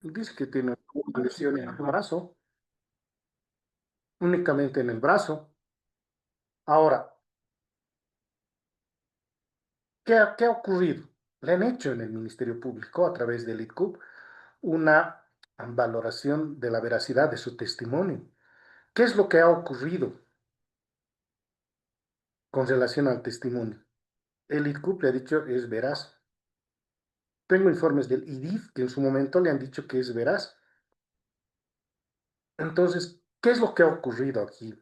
Dice que tiene una lesión en el brazo, únicamente en el brazo. Ahora, ¿qué ha ocurrido? Le han hecho en el Ministerio Público, a través del ITCUP, una valoración de la veracidad de su testimonio. ¿Qué es lo que ha ocurrido con relación al testimonio? El ITCUP le ha dicho es veraz. Tengo informes del IDIF que en su momento le han dicho que es veraz. Entonces, ¿qué es lo que ha ocurrido aquí?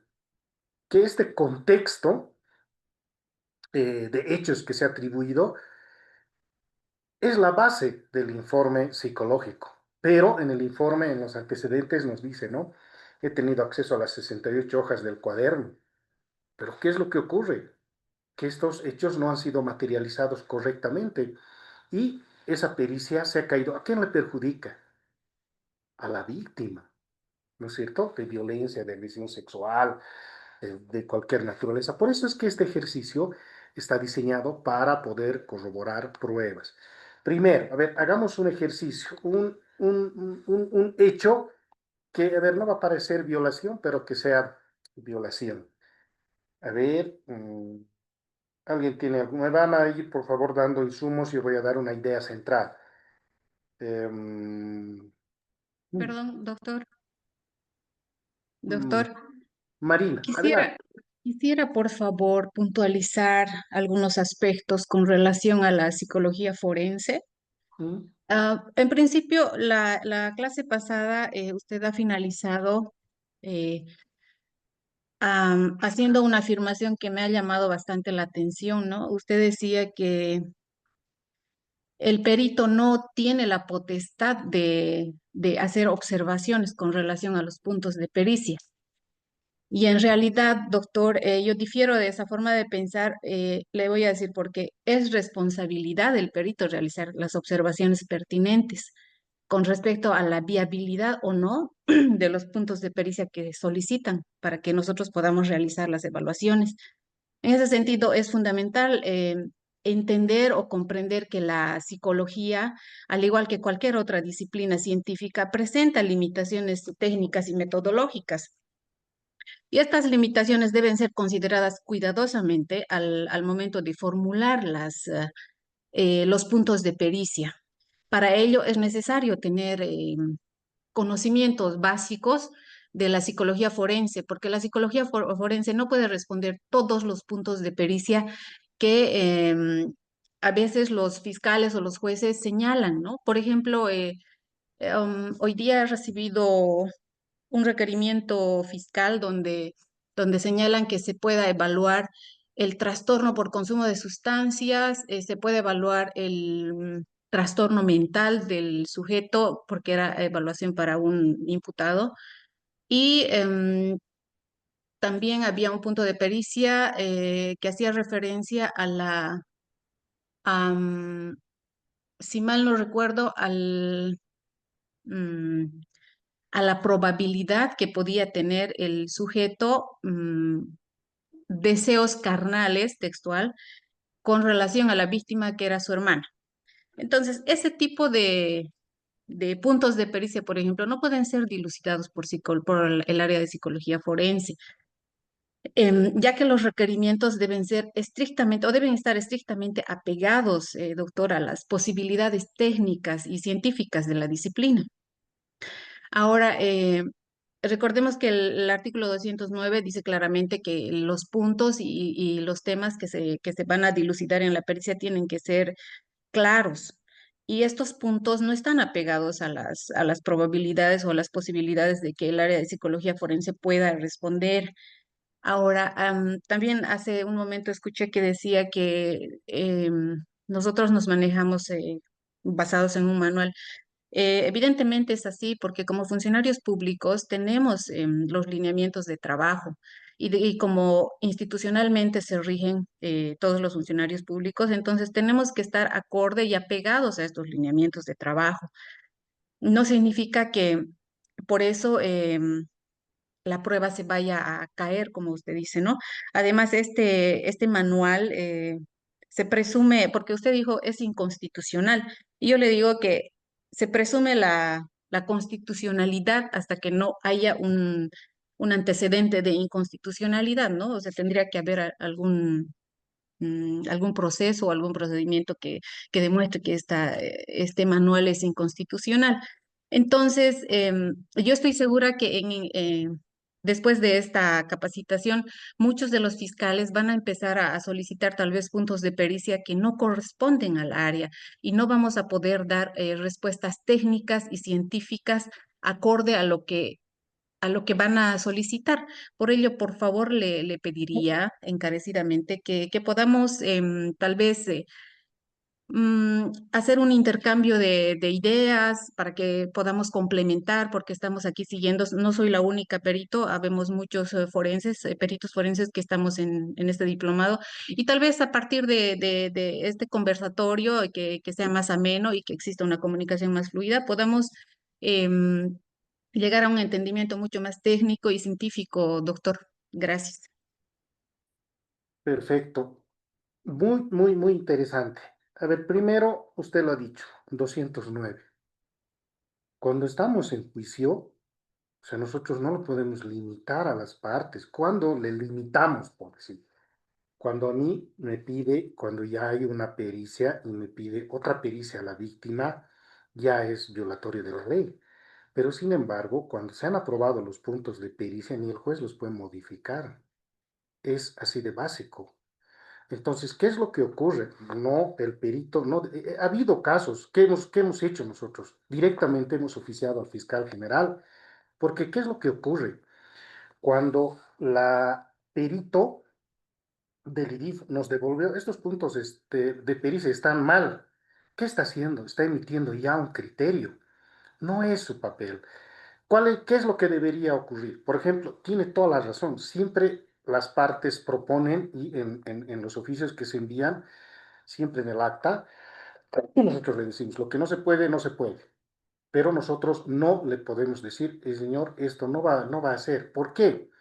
Que este contexto de hechos que se ha atribuido es la base del informe psicológico, pero en el informe, en los antecedentes nos dice, ¿no? He tenido acceso a las 68 hojas del cuaderno, pero ¿qué es lo que ocurre? Que estos hechos no han sido materializados correctamente y esa pericia se ha caído. ¿A quién le perjudica? A la víctima, ¿no es cierto? De violencia, de agresión sexual, de cualquier naturaleza. Por eso es que este ejercicio está diseñado para poder corroborar pruebas. Primero, a ver, hagamos un ejercicio, un hecho que, a ver, no va a parecer violación, pero que sea violación. A ver, alguien tiene, me van a ir por favor dando insumos y voy a dar una idea central. Em, Perdón, doctor. mm, Doctor, Marina, adelante. quisiera por favor puntualizar algunos aspectos con relación a la psicología forense. Mm, En principio, la clase pasada usted ha finalizado eh, haciendo una afirmación que me ha llamado bastante la atención, ¿no? Usted decía que el perito no tiene la potestad de hacer observaciones con relación a los puntos de pericia. Y en realidad, doctor, yo difiero de esa forma de pensar, le voy a decir porque es responsabilidad del perito realizar las observaciones pertinentes con respecto a la viabilidad o no de los puntos de pericia que solicitan para que nosotros podamos realizar las evaluaciones. En ese sentido, es fundamental entender o comprender que la psicología, al igual que cualquier otra disciplina científica, presenta limitaciones técnicas y metodológicas. Y estas limitaciones deben ser consideradas cuidadosamente al momento de formular los puntos de pericia. Para ello es necesario tener conocimientos básicos de la psicología forense, porque la psicología forense no puede responder todos los puntos de pericia que a veces los fiscales o los jueces señalan, ¿no? Por ejemplo, hoy día he recibido un requerimiento fiscal donde señalan que se pueda evaluar el trastorno por consumo de sustancias, se puede evaluar el trastorno mental del sujeto, porque era evaluación para un imputado, y también había un punto de pericia que hacía referencia a a, si mal no recuerdo, mm, a la probabilidad que podía tener el sujeto deseos carnales, textual, con relación a la víctima que era su hermana. Entonces, ese tipo de puntos de pericia, por ejemplo, no pueden ser dilucidados por el área de psicología forense, ya que los requerimientos deben ser estrictamente o deben estar estrictamente apegados, doctor, a las posibilidades técnicas y científicas de la disciplina. Ahora, recordemos que el artículo 209 dice claramente que los puntos y los temas que se van a dilucidar en la pericia tienen que ser claros. Y estos puntos no están apegados a a las probabilidades o a las posibilidades de que el área de psicología forense pueda responder. Ahora, también hace un momento escuché que decía que nosotros nos manejamos basados en un manual. Evidentemente es así porque como funcionarios públicos tenemos los lineamientos de trabajo y como institucionalmente se rigen todos los funcionarios públicos, entonces tenemos que estar acorde y apegados a estos lineamientos de trabajo. No significa que por eso la prueba se vaya a caer, como usted dice, ¿no? Además, este manual se presume, porque usted dijo es inconstitucional, y yo le digo que se presume la constitucionalidad hasta que no haya un antecedente de inconstitucionalidad, ¿no? O sea, tendría que haber algún proceso o algún procedimiento que demuestre que este manual es inconstitucional. Entonces, yo estoy segura que después de esta capacitación, muchos de los fiscales van a empezar a solicitar tal vez puntos de pericia que no corresponden al área y no vamos a poder dar respuestas técnicas y científicas acorde a lo que van a solicitar. Por ello, por favor, le pediría encarecidamente que podamos tal vez hacer un intercambio de ideas para que podamos complementar, porque estamos aquí siguiendo, no soy la única perito, habemos muchos forenses, peritos forenses que estamos en este diplomado, y tal vez a partir de este conversatorio que sea más ameno y que exista una comunicación más fluida, podamos em, llegar a un entendimiento mucho más técnico y científico, doctor. Gracias. Perfecto. Muy, muy, muy interesante. A ver, primero, usted lo ha dicho, 209. Cuando estamos en juicio, o sea, nosotros no lo podemos limitar a las partes. ¿Cuándo le limitamos, por decir? Cuando a mí me pide, cuando ya hay una pericia y me pide otra pericia a la víctima, ya es violatorio de la ley. Pero sin embargo, cuando se han aprobado los puntos de pericia, ni el juez los puede modificar. Es así de básico. Entonces, ¿qué es lo que ocurre? No, el perito, no, ha habido casos qué hemos hecho nosotros. Directamente hemos oficiado al fiscal general, porque ¿qué es lo que ocurre? Cuando la perito del IDIF nos devolvió estos puntos de pericia están mal. ¿Qué está haciendo? Está emitiendo ya un criterio. No es su papel. ¿Qué es lo que debería ocurrir? Por ejemplo, tiene toda la razón. Siempre las partes proponen y en los oficios que se envían, siempre en el acta, nosotros le decimos, lo que no se puede, no se puede. Pero nosotros no le podemos decir, señor, esto no va a ser. ¿Por qué?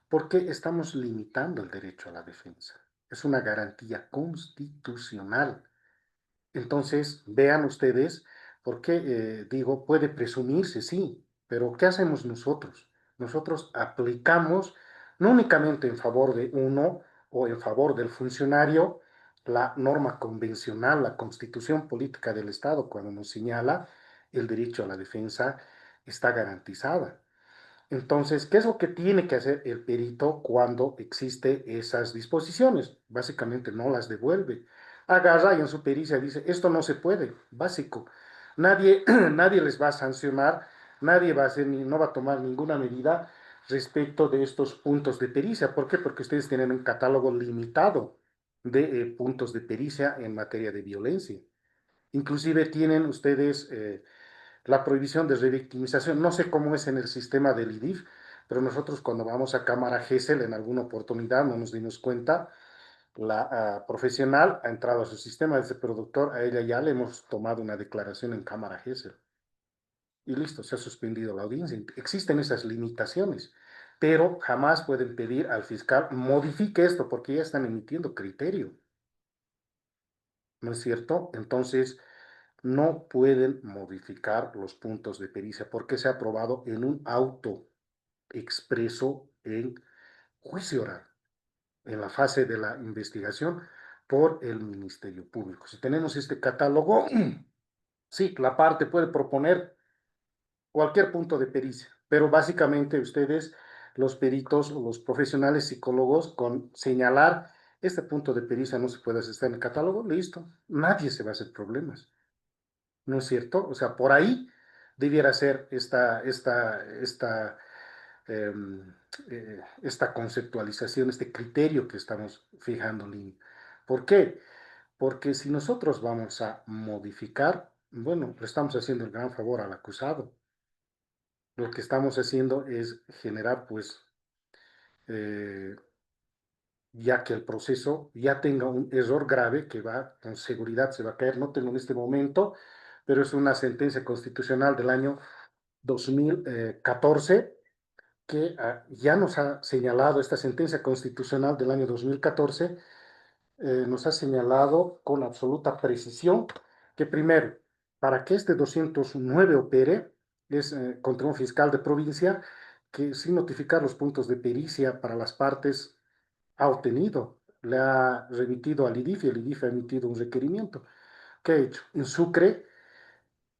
Porque estamos limitando el derecho a la defensa. Es una garantía constitucional. Entonces, vean ustedes, porque digo, puede presumirse, sí, pero ¿qué hacemos nosotros? Nosotros aplicamos, no únicamente en favor de uno o en favor del funcionario, la norma convencional, la constitución política del Estado, cuando nos señala el derecho a la defensa está garantizada. Entonces, ¿qué es lo que tiene que hacer el perito cuando existe esas disposiciones? Básicamente no las devuelve. Agarra y en su pericia dice, esto no se puede, básico. Nadie, nadie les va a sancionar, nadie va a hacer, no va a tomar ninguna medida respecto de estos puntos de pericia. ¿Por qué? Porque ustedes tienen un catálogo limitado de puntos de pericia en materia de violencia. Inclusive tienen ustedes la prohibición de revictimización. No sé cómo es en el sistema del IDIF, pero nosotros cuando vamos a cámara GESEL en alguna oportunidad no nos dimos cuenta, la profesional ha entrado a su sistema, ese productor, a ella ya le hemos tomado una declaración en cámara GESEL. Y listo, se ha suspendido la audiencia. Existen esas limitaciones, pero jamás pueden pedir al fiscal modifique esto porque ya están emitiendo criterio, ¿no es cierto? Entonces, no pueden modificar los puntos de pericia porque se ha aprobado en un auto expreso en juicio oral, en la fase de la investigación por el Ministerio Público. Si tenemos este catálogo, sí, la parte puede proponer cualquier punto de pericia, pero básicamente ustedes, los peritos o los profesionales psicólogos, con señalar este punto de pericia no se puede hacer en el catálogo, listo, nadie se va a hacer problemas. ¿No es cierto? O sea, por ahí debiera ser eh, esta conceptualización, este criterio que estamos fijando, Lini. ¿Por qué? Porque si nosotros vamos a modificar, bueno, le estamos haciendo el gran favor al acusado. Lo que estamos haciendo es generar, pues, eh, ya que el proceso ya tenga un error grave que va, con seguridad se va a caer, no tengo en este momento, pero es una sentencia constitucional del año 2014 que ya nos ha señalado, esta sentencia constitucional del año 2014, nos ha señalado con absoluta precisión que primero, para que este 209 opere, es contra un fiscal de provincia que sin notificar los puntos de pericia para las partes ha obtenido, le ha remitido al IDIF y el IDIF ha emitido un requerimiento. ¿Qué ha hecho? En Sucre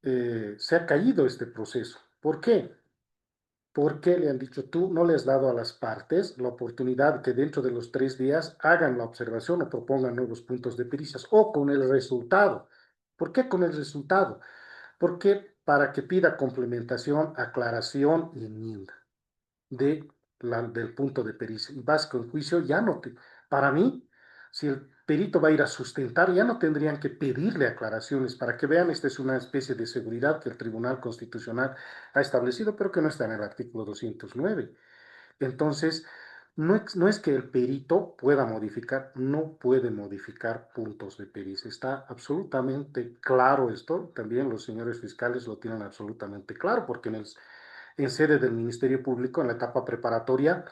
se ha caído este proceso. ¿Por qué? Porque le han dicho, tú no le has dado a las partes la oportunidad que dentro de los 3 días hagan la observación o propongan nuevos puntos de pericias o con el resultado. ¿Por qué con el resultado? Porque para que pida complementación, aclaración y enmienda del punto de pericia. Y vas con juicio, ya no te, para mí, si el perito va a ir a sustentar, ya no tendrían que pedirle aclaraciones para que vean, esta es una especie de seguridad que el Tribunal Constitucional ha establecido, pero que no está en el artículo 209. Entonces, no es que el perito pueda modificar, no puede modificar puntos de pericia. Está absolutamente claro esto. También los señores fiscales lo tienen absolutamente claro, porque en sede del Ministerio Público, en la etapa preparatoria,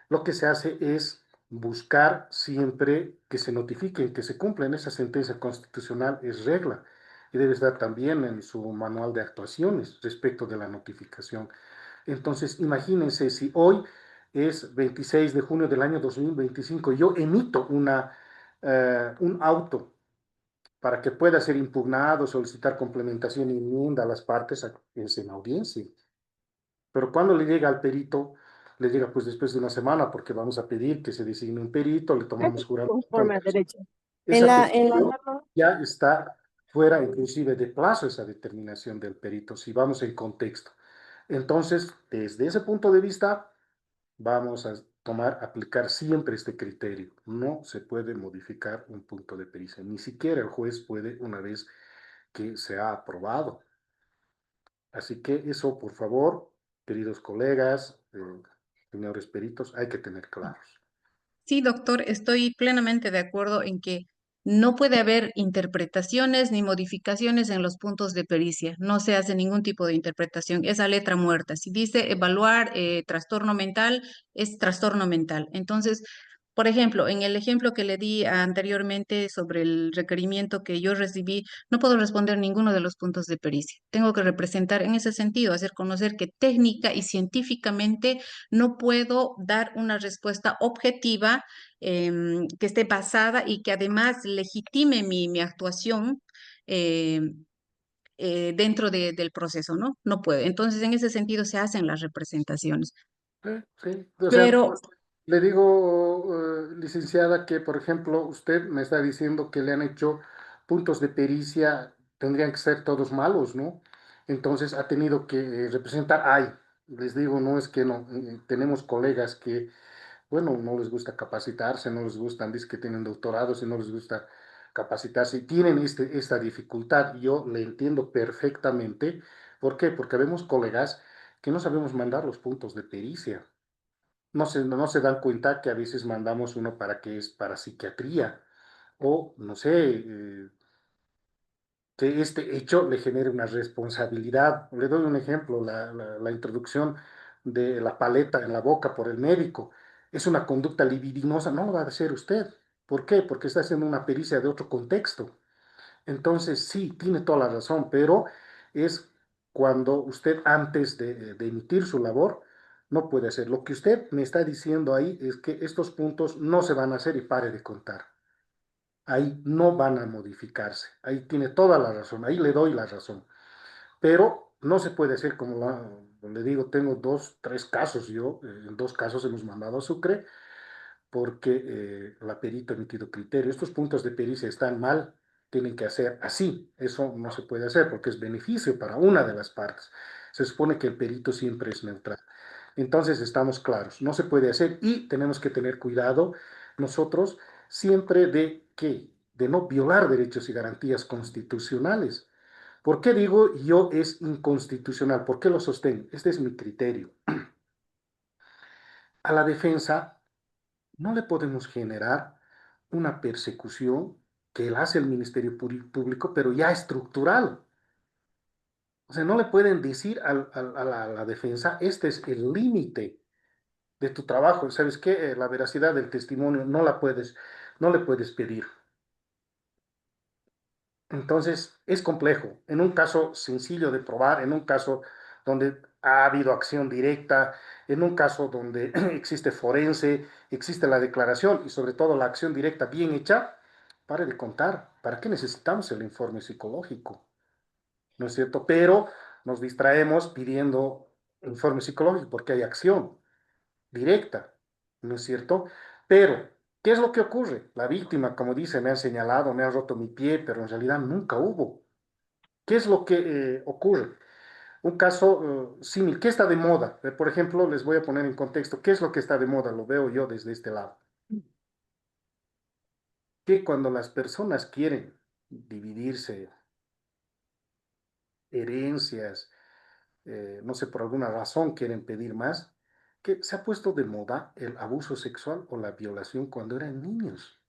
lo que se hace es buscar siempre que se notifiquen, que se cumplan. Esa sentencia constitucional es regla y debe estar también en su manual de actuaciones respecto de la notificación. Entonces, imagínense si hoy es 26 de junio del año 2025, yo emito un auto para que pueda ser impugnado, solicitar complementación y enmienda a las partes, es en audiencia. Pero cuando le llega al perito, le llega pues después de una semana, porque vamos a pedir que se designe un perito, le tomamos juramento. Conforme a derecho. Esa En la petición norma, ya está fuera inclusive de plazo esa determinación del perito, si vamos en contexto. Entonces, desde ese punto de vista, vamos a aplicar siempre este criterio. No se puede modificar un punto de pericia, ni siquiera el juez puede una vez que se ha aprobado. Así que eso, por favor, queridos colegas, señores peritos, hay que tener claros. Sí, doctor, estoy plenamente de acuerdo en que no puede haber interpretaciones ni modificaciones en los puntos de pericia. No se hace ningún tipo de interpretación. Esa letra muerta. Si dice evaluar trastorno mental, es trastorno mental. Entonces, por ejemplo, en el ejemplo que le di anteriormente sobre el requerimiento que yo recibí, no puedo responder ninguno de los puntos de pericia. Tengo que representar en ese sentido, hacer conocer que técnica y científicamente no puedo dar una respuesta objetiva que esté basada y que además legitime mi actuación em, dentro del proceso, ¿no? No puede. Entonces, en ese sentido se hacen las representaciones. Sí, o sea, Pero le digo, licenciada, que por ejemplo, usted me está diciendo que le han hecho puntos de pericia, tendrían que ser todos malos, ¿no? Entonces ha tenido que representar, ay, les digo, no es que no, tenemos colegas que bueno, no les gusta capacitarse, no les gustan, dice que tienen doctorados y no les gusta capacitarse, y tienen esta dificultad. Yo le entiendo perfectamente. ¿Por qué? Porque vemos colegas que no sabemos mandar los puntos de pericia. No se dan cuenta que a veces mandamos uno para que es para psiquiatría o, no sé, que este hecho le genere una responsabilidad. Le doy un ejemplo, la introducción de la paleta en la boca por el médico. Es una conducta libidinosa, no lo va a hacer usted. ¿Por qué? Porque está haciendo una pericia de otro contexto. Entonces, sí, tiene toda la razón, pero es cuando usted antes de emitir su labor no puede hacer. Lo que usted me está diciendo ahí es que estos puntos no se van a hacer y pare de contar. Ahí no van a modificarse. Ahí tiene toda la razón, ahí le doy la razón. Pero no se puede hacer como le digo, tengo 2, 3 casos yo, en 2 casos hemos mandado a Sucre porque la perita ha emitido criterio. Estos puntos de pericia están mal, tienen que hacer así. Eso no se puede hacer porque es beneficio para una de las partes. Se supone que el perito siempre es neutral. Entonces estamos claros, no se puede hacer y tenemos que tener cuidado nosotros siempre de que de no violar derechos y garantías constitucionales. ¿Por qué digo yo es inconstitucional? ¿Por qué lo sostengo? Este es mi criterio. A la defensa no le podemos generar una persecución que él hace el Ministerio Público, pero ya estructural. O sea, no le pueden decir a la defensa, este es el límite de tu trabajo. ¿Sabes qué? La veracidad del testimonio no le puedes pedir. Entonces, es complejo. En un caso sencillo de probar, en un caso donde ha habido acción directa, en un caso donde existe forense, existe la declaración y sobre todo la acción directa bien hecha, pare de contar. ¿Para qué necesitamos el informe psicológico? ¿No es cierto? Pero nos distraemos pidiendo informe psicológico porque hay acción directa, ¿no es cierto? Pero, ¿qué es lo que ocurre? La víctima, como dice, me han señalado, me han roto mi pie, pero en realidad nunca hubo. ¿Qué es lo que ocurre? Un caso similar, ¿qué está de moda? Por ejemplo, les voy a poner en contexto, ¿qué es lo que está de moda? Lo veo yo desde este lado. Que cuando las personas quieren dividirse herencias, no sé, por alguna razón quieren pedir más, que se ha puesto de moda el abuso sexual o la violación cuando eran niños.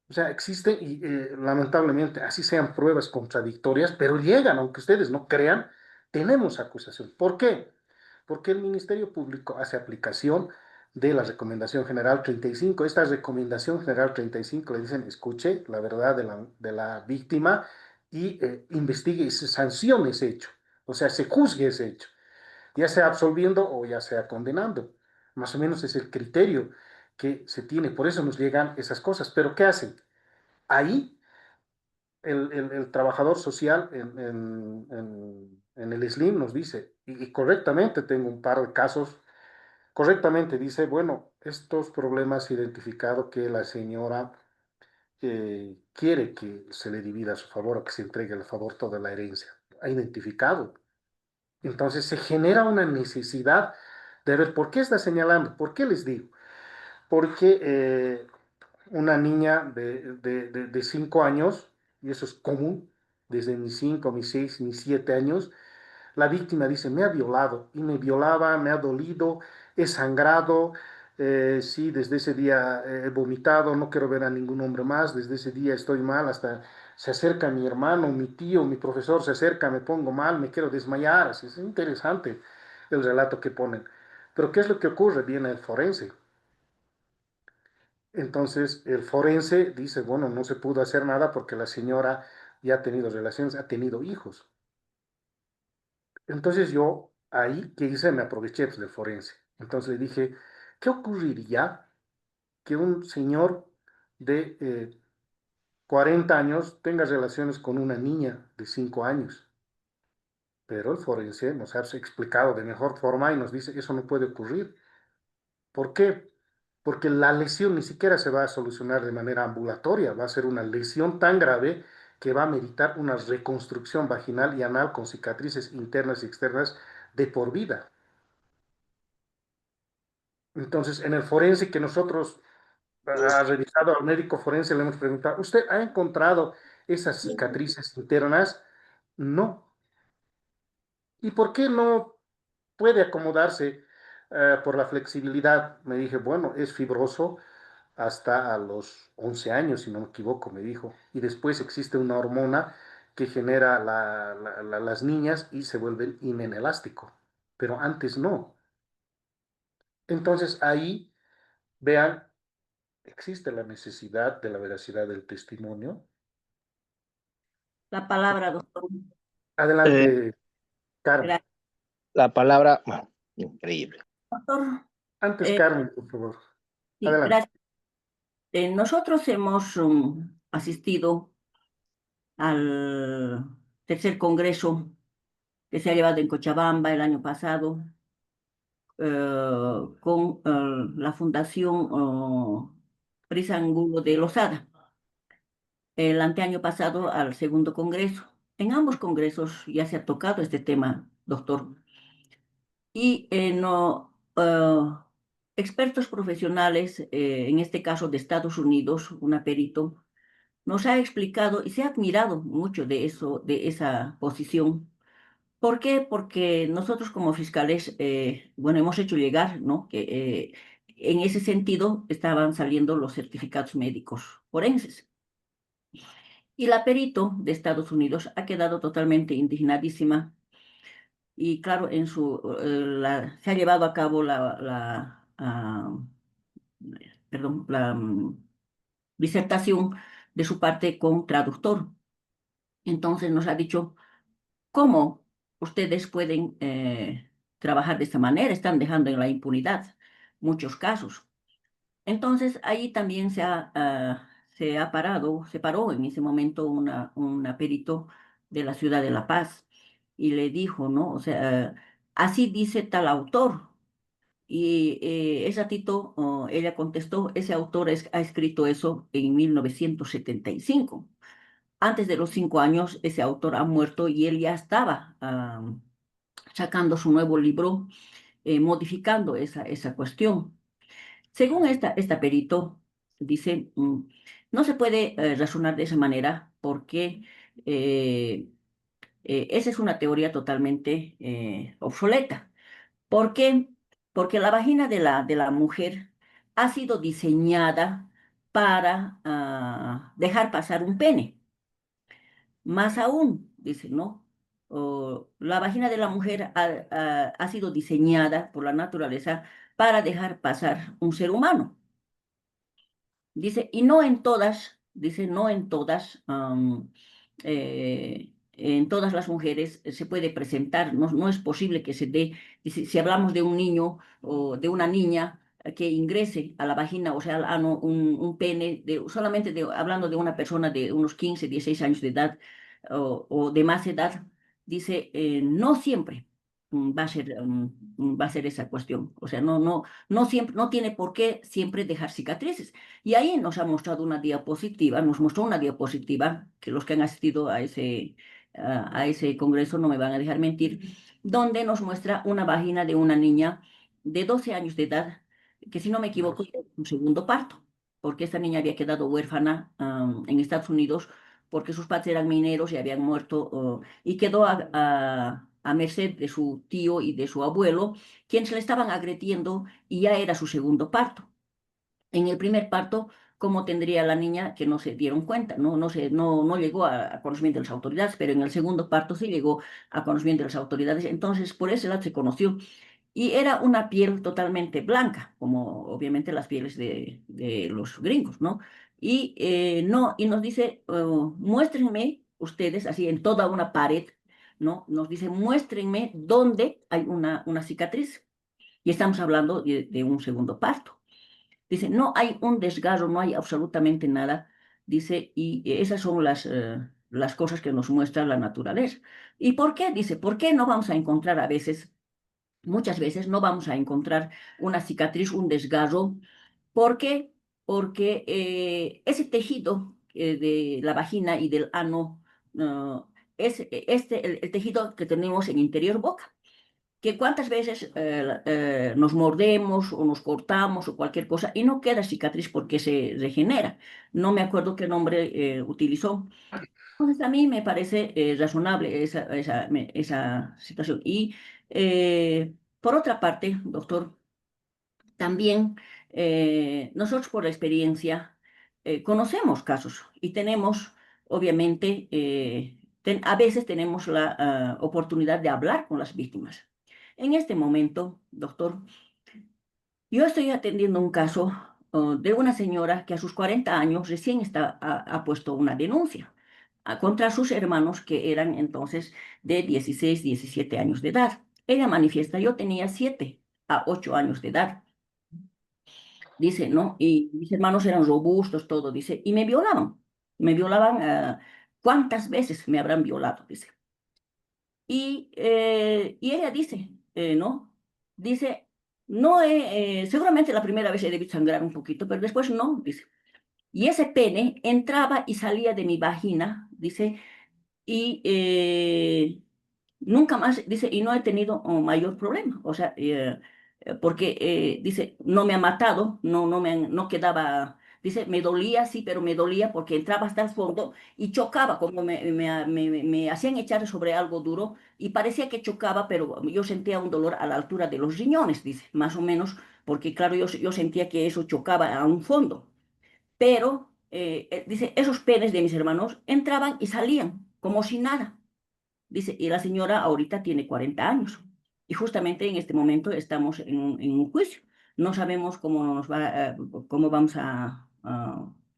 O sea, existe y lamentablemente, así sean pruebas contradictorias, pero llegan, aunque ustedes no crean, tenemos acusación. ¿Por qué? Porque el Ministerio Público hace aplicación de la Recomendación General 35. Esta Recomendación General 35 le dicen, escuche la verdad de la víctima y investigue y se sancione ese hecho. O sea, se juzgue ese hecho, ya sea absolviendo o ya sea condenando. Más o menos es el criterio que se tiene. Por eso nos llegan esas cosas. Pero ¿qué hacen? Ahí el trabajador social en el SLIM nos dice, y correctamente tengo un par de casos, correctamente dice, bueno, estos problemas he identificado que la señora quiere que se le divida a su favor o que se entregue a favor toda la herencia. Ha identificado. Entonces se genera una necesidad de ver por qué está señalando, por qué les digo. Porque una niña de 5 años, y eso es común, desde mis 5, mis 6, mis 7 años, la víctima dice, me ha violado y me violaba, me ha dolido, he sangrado, sí, desde ese día he vomitado, no quiero ver a ningún hombre más, desde ese día estoy mal, hasta se acerca mi hermano, mi tío, mi profesor se acerca, me pongo mal, me quiero desmayar, así, es interesante el relato que ponen. Pero ¿qué es lo que ocurre? Viene el forense. Entonces, el forense dice, bueno, no se pudo hacer nada porque la señora ya ha tenido relaciones, ha tenido hijos. Entonces yo ahí, ¿qué hice? Me aproveché pues, del forense. Entonces le dije, ¿qué ocurriría que un señor de 40 años tenga relaciones con una niña de 5 años? Pero el forense nos ha explicado de mejor forma y nos dice, eso no puede ocurrir. ¿Por qué? Porque la lesión ni siquiera se va a solucionar de manera ambulatoria, va a ser una lesión tan grave que va a meritar una reconstrucción vaginal y anal con cicatrices internas y externas de por vida. Entonces, en el forense que nosotros ha revisado al médico forense, le hemos preguntado, ¿usted ha encontrado esas cicatrices internas? No. ¿Y por qué no puede acomodarse por la flexibilidad? Me dije, bueno, es fibroso hasta a los 11 años, si no me equivoco, me dijo. Y después existe una hormona que genera las niñas y se vuelven inelástico, pero antes no. Entonces ahí, vean, existe la necesidad de la veracidad del testimonio. La palabra, doctor. Eh, Adelante, Carmen. Gracias, la palabra, bueno, increíble. doctor. Antes, Eh, Carmen, por favor. sí, Adelante. gracias. Nosotros hemos asistido al tercer congreso que se ha llevado en Cochabamba el año pasado con la Fundación Prisa Angulo de Lozada. El anteaño pasado al segundo congreso. En ambos congresos ya se ha tocado este tema, doctor. Y no, expertos profesionales, en este caso de Estados Unidos, una perito, nos ha explicado y se ha admirado mucho de eso, de esa posición. ¿Por qué? Porque nosotros como fiscales, bueno, hemos hecho llegar, ¿no? Que en ese sentido estaban saliendo los certificados médicos forenses. Y la perito de Estados Unidos ha quedado totalmente indignadísima y claro, se ha llevado a cabo perdón, disertación de su parte con traductor. Entonces nos ha dicho, ¿cómo? ustedes pueden trabajar de esta manera, están dejando en la impunidad muchos casos. Entonces, ahí también se paró en ese momento una perito de la ciudad de La Paz y le dijo, ¿no? O sea, así dice tal autor. Y ese ratito ella contestó, ese autor ha escrito eso en 1975. Antes de los 5 años, ese autor ha muerto y él ya estaba sacando su nuevo libro, modificando esa cuestión. Según esta perito, dice, no se puede razonar de esa manera porque eh, esa es una teoría totalmente obsoleta. ¿Por qué? Porque la vagina de la mujer ha sido diseñada para dejar pasar un pene. Más aún, dice, ¿no? La vagina de la mujer ha sido diseñada por la naturaleza para dejar pasar un ser humano. Dice, y no en todas, dice, no en todas las mujeres se puede presentar, no es posible que se dé, dice, si hablamos de un niño o de una niña que ingrese a la vagina, o sea, al ano, un pene, solamente hablando de una persona de unos 15, 16 años de edad o de más edad, dice, no siempre va a ser esa cuestión. O sea, no siempre, no tiene por qué siempre dejar cicatrices. Y ahí nos ha mostrado una diapositiva, nos mostró una diapositiva, que los que han asistido a ese congreso no me van a dejar mentir, donde nos muestra una vagina de una niña de 12 años de edad, que si no me equivoco, es un segundo parto, porque esta niña había quedado huérfana en Estados Unidos porque sus padres eran mineros y habían muerto, y quedó a merced de su tío y de su abuelo, quienes le estaban agrediendo y ya era su segundo parto. En el primer parto, ¿cómo tendría la niña que no se dieron cuenta? No llegó a conocimiento de las autoridades, pero en el segundo parto sí llegó a conocimiento de las autoridades. Entonces, por ese lado se conoció. Y era una piel totalmente blanca, como obviamente las pieles de los gringos, ¿no? Y nos dice, muéstrenme ustedes, así en toda una pared, ¿no? Nos dice, muéstrenme dónde hay una cicatriz. Y estamos hablando de un segundo parto. Dice, no hay un desgarro, no hay absolutamente nada. Dice, y esas son las cosas que nos muestra la naturaleza. ¿Y por qué? Dice, ¿por qué no vamos a encontrar a veces, muchas veces no vamos a encontrar una cicatriz, un desgarro? ¿Por qué? Porque ese tejido de la vagina y del ano es el tejido que tenemos en interior boca, que cuántas veces nos mordemos o nos cortamos o cualquier cosa y no queda cicatriz porque se regenera. No me acuerdo qué nombre utilizó. Entonces a mí me parece razonable esa situación. Y por otra parte, doctor, también nosotros por la experiencia conocemos casos y tenemos, obviamente, a veces tenemos la oportunidad de hablar con las víctimas. En este momento, doctor, yo estoy atendiendo un caso de una señora que a sus 40 años recién ha puesto una denuncia contra sus hermanos que eran entonces de 16, 17 años de edad. Ella manifiesta, yo tenía 7 a 8 años de edad. Dice, ¿no? Y mis hermanos eran robustos, todo, dice, y me violaban. Me violaban, ¿cuántas veces me habrán violado? Dice. Y ella dice, ¿no? Dice, no, seguramente la primera vez he debido sangrar un poquito, pero después no, dice. Y ese pene entraba y salía de mi vagina, dice, y nunca más, dice, y no he tenido mayor problema. O sea, porque dice, no me ha matado, no quedaba, dice, me dolía, sí, pero me dolía porque entraba hasta el fondo y chocaba, como me hacían echar sobre algo duro y parecía que chocaba, pero yo sentía un dolor a la altura de los riñones, dice, más o menos, porque claro, yo sentía que eso chocaba a un fondo. Pero, dice, esos penes de mis hermanos entraban y salían como si nada. Dice, y la señora ahorita tiene 40 años. Y justamente en este momento estamos en un juicio. No sabemos cómo vamos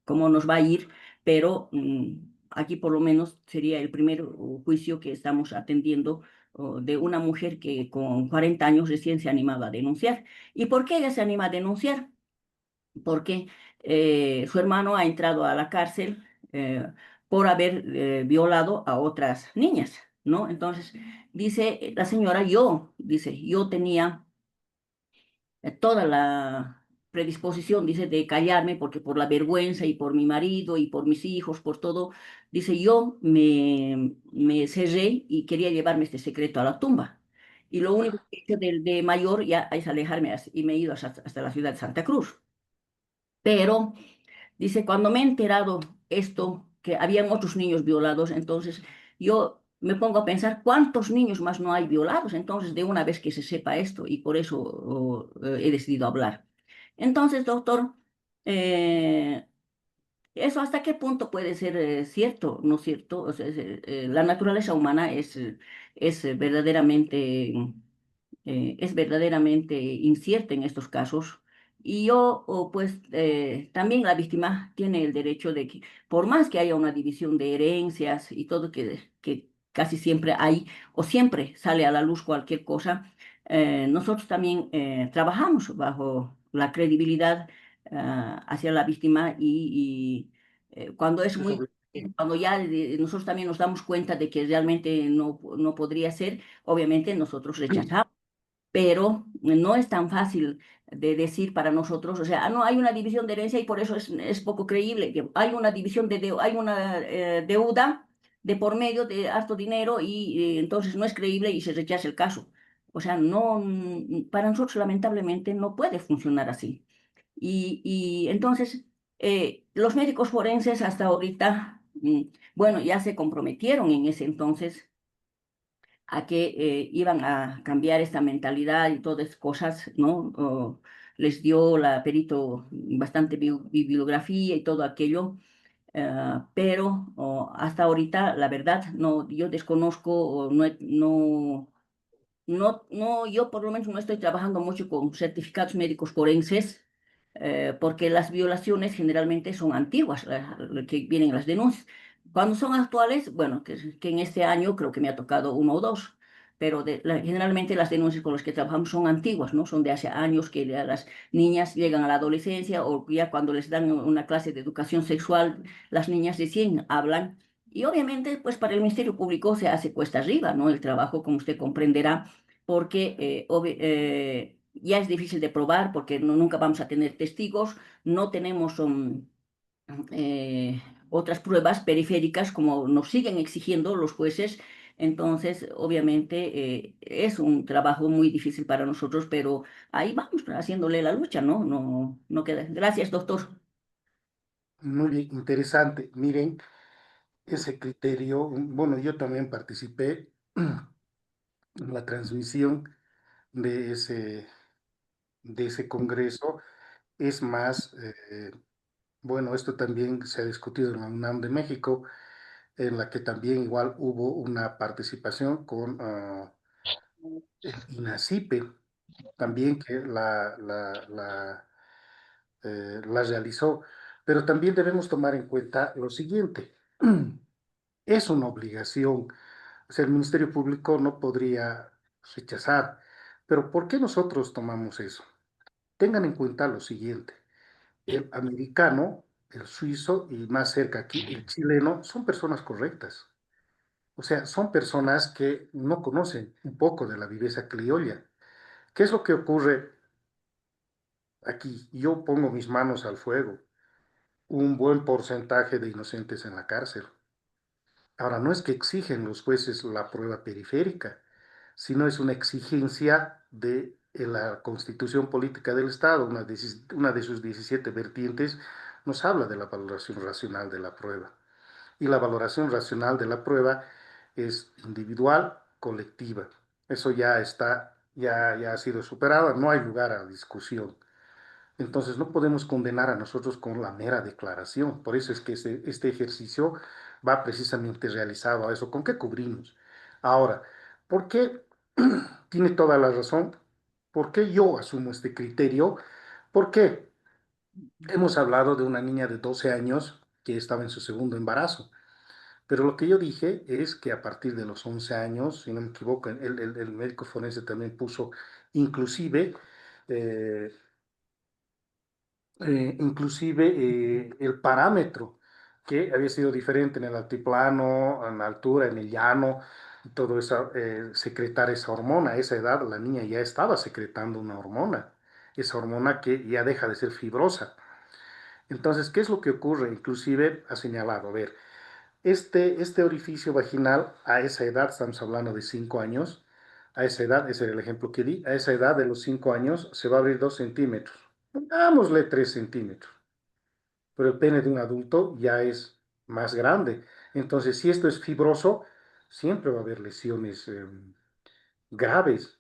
cómo nos va a ir, pero aquí por lo menos sería el primer juicio que estamos atendiendo de una mujer que con 40 años recién se animaba a denunciar. ¿Y por qué ella se anima a denunciar? Porque su hermano ha entrado a la cárcel por haber violado a otras niñas, ¿no? Entonces, dice la señora, dice, yo tenía toda la predisposición, dice, de callarme porque por la vergüenza y por mi marido y por mis hijos, por todo, dice, me cerré y quería llevarme este secreto a la tumba. Y lo único que he hecho de mayor ya es alejarme y me he ido hasta la ciudad de Santa Cruz. Pero dice, cuando me he enterado esto, que habían otros niños violados, entonces yo me pongo a pensar cuántos niños más no hay violados, entonces de una vez que se sepa esto, y por eso he decidido hablar. Entonces, doctor, eh, ¿eso hasta qué punto puede ser cierto, no es cierto? O sea, la naturaleza humana es verdaderamente es verdaderamente incierta en estos casos. Y pues, también la víctima tiene el derecho de que, por más que haya una división de herencias y todo que casi siempre hay, o siempre sale a la luz cualquier cosa, nosotros también trabajamos bajo la credibilidad hacia la víctima cuando es Es muy... obligatorio. Cuando ya nosotros también nos damos cuenta de que realmente no podría ser, obviamente nosotros rechazamos, pero no es tan fácil de decir para nosotros, o sea, no hay una división de herencia y por eso es poco creíble, que hay una división hay una deuda de por medio de harto dinero y entonces no es creíble y se rechaza el caso. O sea, no, para nosotros lamentablemente no puede funcionar así. Y entonces los médicos forenses hasta ahorita, bueno, ya se comprometieron en ese entonces a que iban a cambiar esta mentalidad y todas esas cosas, ¿no? Les dio la perito bastante bibliografía y todo aquello, pero hasta ahorita, la verdad, no, yo desconozco, yo por lo menos no estoy trabajando mucho con certificados médicos forenses, porque las violaciones generalmente son antiguas, que vienen las denuncias. Cuando son actuales, bueno, que en este año creo que me ha tocado uno o dos, pero generalmente las denuncias con las que trabajamos son antiguas, ¿no? Son de hace años que ya las niñas llegan a la adolescencia o ya cuando les dan una clase de educación sexual, las niñas recién hablan. Y obviamente, pues para el Ministerio Público se hace cuesta arriba, ¿no? El trabajo, como usted comprenderá, porque ya es difícil de probar, porque nunca vamos a tener testigos, no tenemos otras pruebas periféricas como nos siguen exigiendo los jueces. Entonces, obviamente, es un trabajo muy difícil para nosotros, pero ahí vamos haciéndole la lucha, ¿no? No queda. Gracias, doctor. Muy bien, interesante. Miren, ese criterio, bueno, yo también participé en la transmisión de ese congreso. Es más, bueno, esto también se ha discutido en la UNAM de México, en la que también igual hubo una participación con el INACIPE, también que la realizó. Pero también debemos tomar en cuenta lo siguiente. Es una obligación. O sea, el Ministerio Público no podría rechazar. Pero ¿por qué nosotros tomamos eso? Tengan en cuenta lo siguiente. El americano, el suizo y más cerca aquí, el chileno, son personas correctas. O sea, son personas que no conocen un poco de la viveza criolla. ¿Qué es lo que ocurre aquí? Yo pongo mis manos al fuego. Un buen porcentaje de inocentes en la cárcel. Ahora, no es que exigen los jueces la prueba periférica, sino es una exigencia de la Constitución Política del Estado, una de sus 17 vertientes, nos habla de la valoración racional de la prueba. Y la valoración racional de la prueba es individual, colectiva. Eso ya está, ya ha sido superado, no hay lugar a discusión. Entonces no podemos condenar a nosotros con la mera declaración. Por eso es que este ejercicio va precisamente realizado a eso. ¿Con qué cubrimos? Ahora, ¿por qué tiene toda la razón? ¿Por qué yo asumo este criterio? Porque hemos hablado de una niña de 12 años que estaba en su segundo embarazo. Pero lo que yo dije es que a partir de los 11 años, si no me equivoco, el médico forense también puso inclusive, eh, el parámetro que había sido diferente en el altiplano, en la altura, en el llano, y todo eso, secretar esa hormona. A esa edad la niña ya estaba secretando una hormona, esa hormona que ya deja de ser fibrosa. Entonces, ¿qué es lo que ocurre? Inclusive ha señalado, a ver, este orificio vaginal a esa edad, estamos hablando de 5 años, a esa edad, ese era el ejemplo que di, a esa edad de los 5 años se va a abrir 2 centímetros, pongámosle 3 centímetros, pero el pene de un adulto ya es más grande. Entonces, si esto es fibroso, siempre va a haber lesiones graves,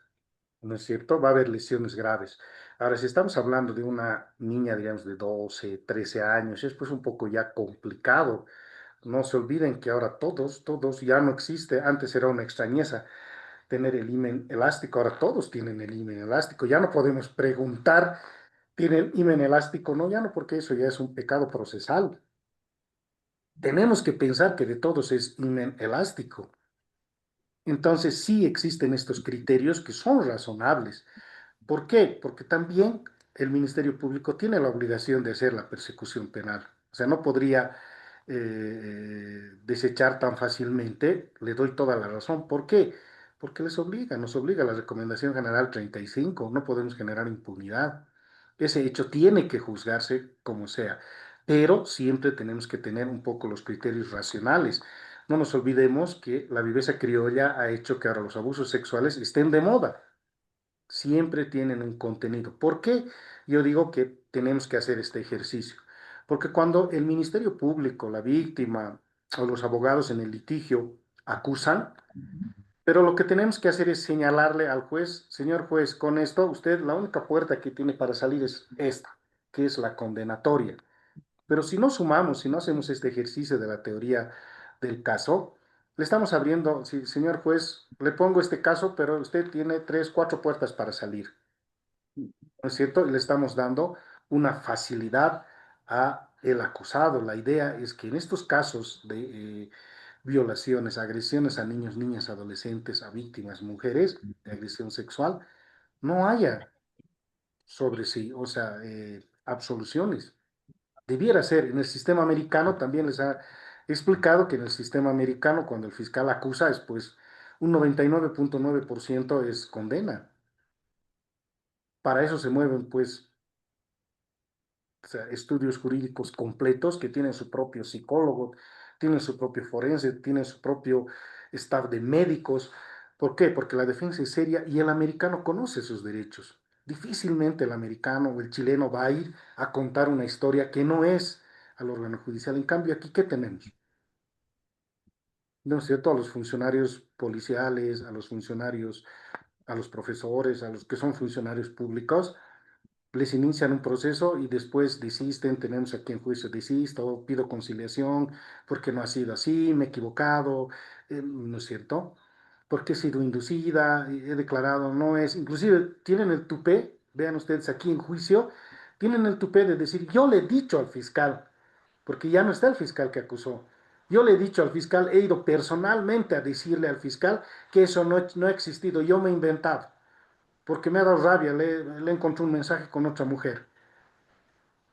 ¿no es cierto? Va a haber lesiones graves. Ahora, si estamos hablando de una niña, digamos, de 12, 13 años, es pues un poco ya complicado. No se olviden que ahora todos ya no existe. Antes era una extrañeza tener el himen elástico, ahora todos tienen el himen elástico. Ya no podemos preguntar, ¿tienen himen elástico? No, ya no, porque eso ya es un pecado procesal. Tenemos que pensar que de todos es himen elástico. Entonces sí existen estos criterios que son razonables. ¿Por qué? Porque también el Ministerio Público tiene la obligación de hacer la persecución penal. O sea, no podría desechar tan fácilmente, le doy toda la razón. ¿Por qué? Porque nos obliga la Recomendación General 35, no podemos generar impunidad. Ese hecho tiene que juzgarse como sea, pero siempre tenemos que tener un poco los criterios racionales. No nos olvidemos que la viveza criolla ha hecho que ahora los abusos sexuales estén de moda, siempre tienen un contenido. ¿Por qué? Yo digo que tenemos que hacer este ejercicio. Porque cuando el Ministerio Público, la víctima o los abogados en el litigio acusan, pero lo que tenemos que hacer es señalarle al juez, señor juez, con esto usted la única puerta que tiene para salir es esta, que es la condenatoria. Pero si no sumamos, si no hacemos este ejercicio de la teoría del caso, le estamos abriendo, sí, señor juez, le pongo este caso, pero usted tiene 3, 4 puertas para salir, ¿no es cierto? Y le estamos dando una facilidad a el acusado. La idea es que en estos casos de violaciones, agresiones a niños, niñas, adolescentes, a víctimas, mujeres de agresión sexual, no haya sobre sí, o sea, absoluciones. Debiera ser. En el sistema americano también les ha explicado que en el sistema americano, cuando el fiscal acusa, es pues un 99.9% es condena. Para eso se mueven pues, o sea, estudios jurídicos completos que tienen su propio psicólogo, tienen su propio forense, tienen su propio staff de médicos. ¿Por qué? Porque la defensa es seria y el americano conoce sus derechos. Difícilmente el americano o el chileno va a ir a contar una historia que no es al órgano judicial. En cambio, aquí, ¿qué tenemos? ¿No es cierto? A los funcionarios policiales, a los funcionarios, a los profesores, a los que son funcionarios públicos, les inician un proceso y después desisten, tenemos aquí en juicio, desisto, pido conciliación, porque no ha sido así, me he equivocado, ¿no es cierto? Porque he sido inducida, he declarado, no es, inclusive tienen el tupé, vean ustedes aquí en juicio, tienen el tupé de decir, yo le he dicho al fiscal, porque ya no está el fiscal que acusó. Yo le he dicho al fiscal, he ido personalmente a decirle al fiscal que eso no ha existido, yo me he inventado porque me ha dado rabia, le encontré un mensaje con otra mujer.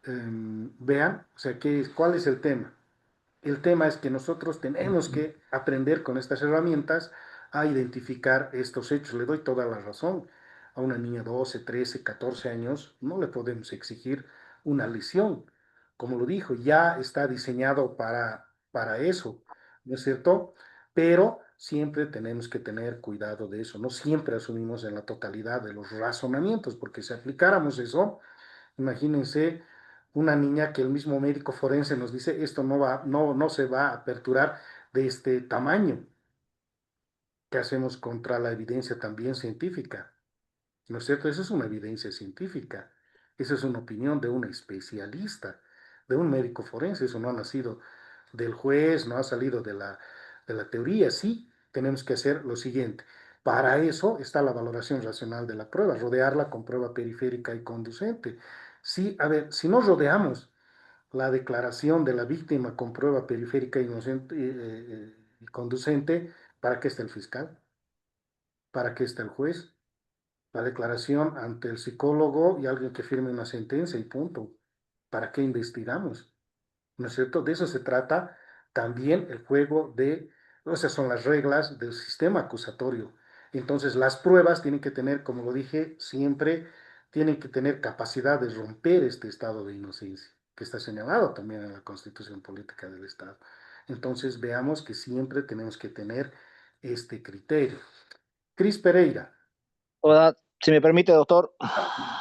Vean, o sea, ¿cuál es el tema? El tema es que nosotros tenemos que aprender con estas herramientas a identificar estos hechos. Le doy toda la razón. A una niña de 12, 13, 14 años no le podemos exigir una lesión. Como lo dijo, ya está diseñado para eso, ¿no es cierto? Pero siempre tenemos que tener cuidado de eso. No siempre asumimos en la totalidad de los razonamientos, porque si aplicáramos eso, imagínense una niña que el mismo médico forense nos dice, esto no se va a aperturar de este tamaño. ¿Qué hacemos contra la evidencia también científica? ¿No es cierto? Esa es una evidencia científica. Esa es una opinión de un especialista, de un médico forense. Eso no ha nacido del juez, no ha salido de la teoría. Sí, tenemos que hacer lo siguiente. Para eso está la valoración racional de la prueba, rodearla con prueba periférica y conducente. Sí, a ver, si no rodeamos la declaración de la víctima con prueba periférica inocente y conducente, ¿para qué está el fiscal? ¿Para qué está el juez? La declaración ante el psicólogo y alguien que firme una sentencia y punto. ¿Para qué investigamos? ¿No es cierto? De eso se trata también el juego de, o sea, son las reglas del sistema acusatorio. Entonces, las pruebas tienen que tener, como lo dije, siempre tienen que tener capacidad de romper este estado de inocencia, que está señalado también en la Constitución Política del Estado. Entonces, veamos que siempre tenemos que tener este criterio. Cris Pereira. Hola, si me permite, doctor.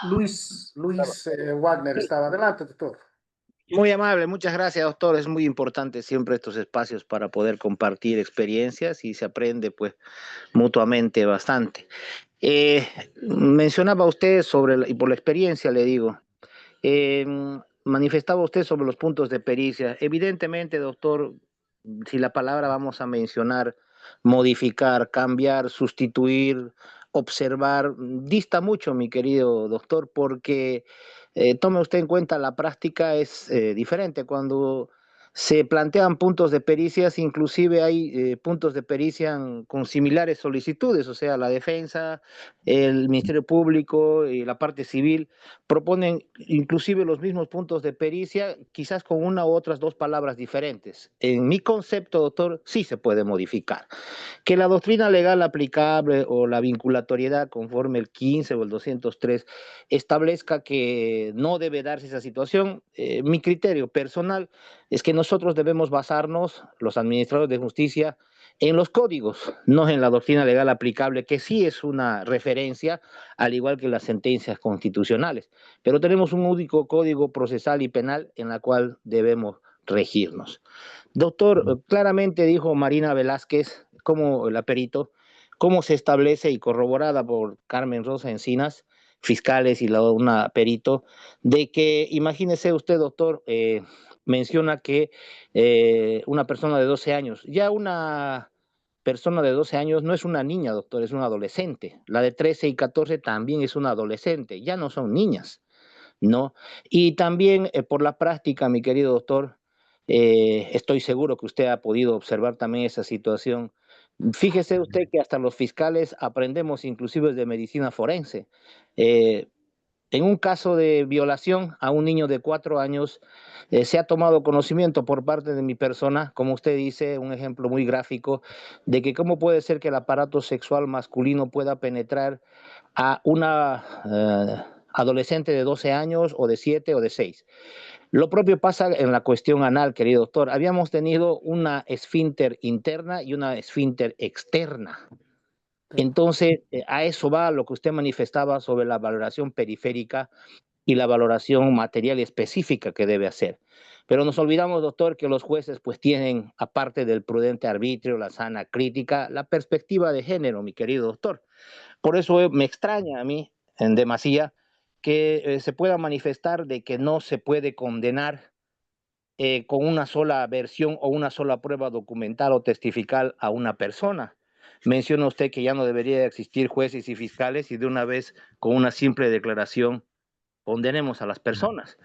Luis Wagner estaba adelante, doctor. Muy amable, muchas gracias, doctor. Es muy importante siempre estos espacios para poder compartir experiencias y se aprende pues mutuamente bastante. Mencionaba usted sobre, y por la experiencia le digo, eh, manifestaba usted sobre los puntos de pericia. Evidentemente, doctor, si la palabra vamos a mencionar, modificar, cambiar, sustituir, observar, dista mucho, mi querido doctor, porque tome usted en cuenta, la práctica es diferente. Cuando se plantean puntos de pericias, inclusive hay puntos de pericia con similares solicitudes, o sea, la defensa, el Ministerio Público y la parte civil proponen inclusive los mismos puntos de pericia, quizás con una u otras dos palabras diferentes. En mi concepto, doctor, sí se puede modificar. Que la doctrina legal aplicable o la vinculatoriedad conforme el 15 o el 203 establezca que no debe darse esa situación, mi criterio personal es que nosotros debemos basarnos, los administradores de justicia, en los códigos, no en la doctrina legal aplicable, que sí es una referencia, al igual que las sentencias constitucionales. Pero tenemos un único código procesal y penal en la cual debemos regirnos. Doctor, claramente dijo Marina Velázquez, como la perito, cómo se establece y corroborada por Carmen Rosa Encinas, fiscales y una perito, de que, imagínese usted, doctor, menciona que una persona de 12 años, ya una persona de 12 años no es una niña, doctor, es una adolescente. La de 13 y 14 también es una adolescente, ya no son niñas, ¿no? Y también por la práctica, mi querido doctor, estoy seguro que usted ha podido observar también esa situación. Fíjese usted que hasta los fiscales aprendemos inclusive de medicina forense. Eh, en un caso de violación a un niño de 4 años, se ha tomado conocimiento por parte de mi persona, como usted dice, un ejemplo muy gráfico, de que cómo puede ser que el aparato sexual masculino pueda penetrar a una adolescente de 12 años o de 7 o de 6. Lo propio pasa en la cuestión anal, querido doctor. Habíamos tenido una esfínter interna y una esfínter externa. Entonces, a eso va lo que usted manifestaba sobre la valoración periférica y la valoración material específica que debe hacer. Pero nos olvidamos, doctor, que los jueces pues tienen, aparte del prudente arbitrio, la sana crítica, la perspectiva de género, mi querido doctor. Por eso me extraña a mí, en demasía, que se pueda manifestar de que no se puede condenar con una sola versión o una sola prueba documental o testifical a una persona. Menciona usted que ya no debería existir jueces y fiscales y de una vez con una simple declaración condenemos a las personas.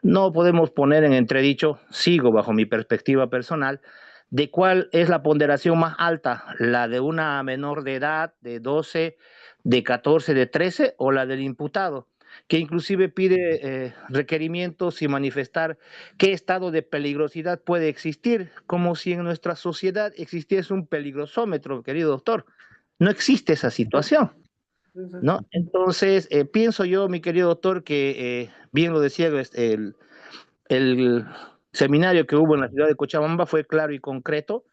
No podemos poner en entredicho, sigo bajo mi perspectiva personal, de cuál es la ponderación más alta, la de una menor de edad, de 12, de 14, de 13, o la del imputado, que inclusive pide requerimientos sin manifestar qué estado de peligrosidad puede existir, como si en nuestra sociedad existiese un peligrosómetro, querido doctor. No existe esa situación, ¿no? Entonces, pienso yo, mi querido doctor, que bien lo decía el seminario que hubo en la ciudad de Cochabamba fue claro y concreto,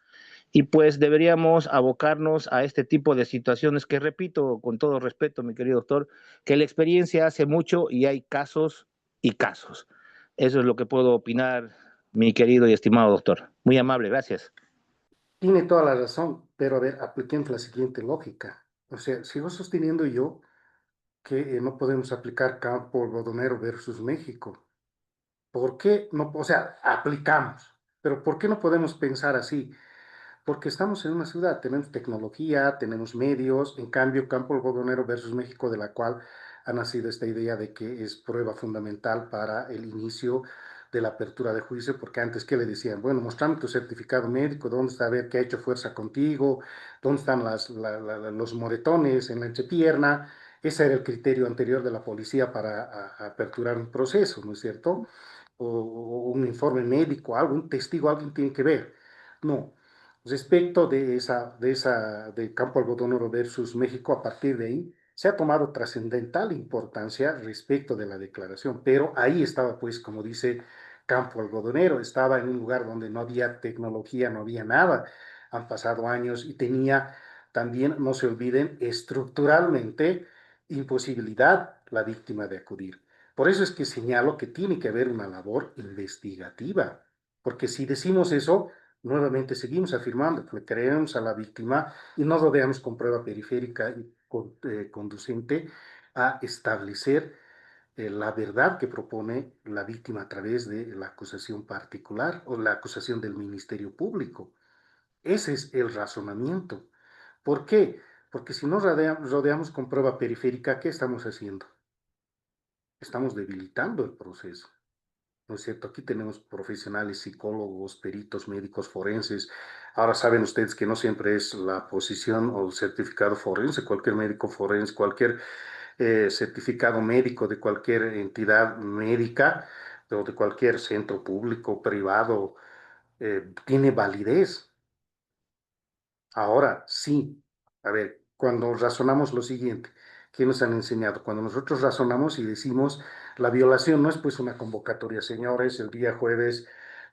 y pues deberíamos abocarnos a este tipo de situaciones que, repito, con todo respeto, mi querido doctor, que la experiencia hace mucho y hay casos y casos. Eso es lo que puedo opinar, mi querido y estimado doctor. Muy amable, gracias. Tiene toda la razón, pero a ver, apliquemos la siguiente lógica. O sea, sigo sosteniendo yo que no podemos aplicar Campo Algodonero versus México. ¿Por qué no? O sea, aplicamos, pero ¿por qué no podemos pensar así? Porque estamos en una ciudad, tenemos tecnología, tenemos medios, en cambio, Campo Algodonero versus México, de la cual ha nacido esta idea de que es prueba fundamental para el inicio de la apertura de juicio, porque antes, ¿qué le decían? Bueno, mostrame tu certificado médico, ¿dónde está? A ver qué ha hecho fuerza contigo, dónde están los moretones en la entrepierna. Ese era el criterio anterior de la policía para aperturar un proceso, ¿no es cierto? O un informe médico, algo, un testigo, alguien tiene que ver. No. Respecto de Campo Algodonero versus México, a partir de ahí se ha tomado trascendental importancia respecto de la declaración, pero ahí estaba, pues, como dice Campo Algodonero, estaba en un lugar donde no había tecnología, no había nada. Han pasado años y tenía también, no se olviden, estructuralmente imposibilidad la víctima de acudir. Por eso es que señalo que tiene que haber una labor investigativa, porque si decimos eso, nuevamente seguimos afirmando que le creemos a la víctima y nos rodeamos con prueba periférica y conducente a establecer la verdad que propone la víctima a través de la acusación particular o la acusación del Ministerio Público. Ese es el razonamiento. ¿Por qué? Porque si nos rodeamos con prueba periférica, ¿qué estamos haciendo? Estamos debilitando el proceso. ¿No es cierto? Aquí tenemos profesionales, psicólogos, peritos, médicos forenses. Ahora saben ustedes que no siempre es la posición o el certificado forense, cualquier médico forense, cualquier certificado médico de cualquier entidad médica o de cualquier centro público, privado, tiene validez. Ahora sí, a ver, cuando razonamos lo siguiente, ¿qué nos han enseñado? Cuando nosotros razonamos y decimos, la violación no es pues una convocatoria, señores, el día jueves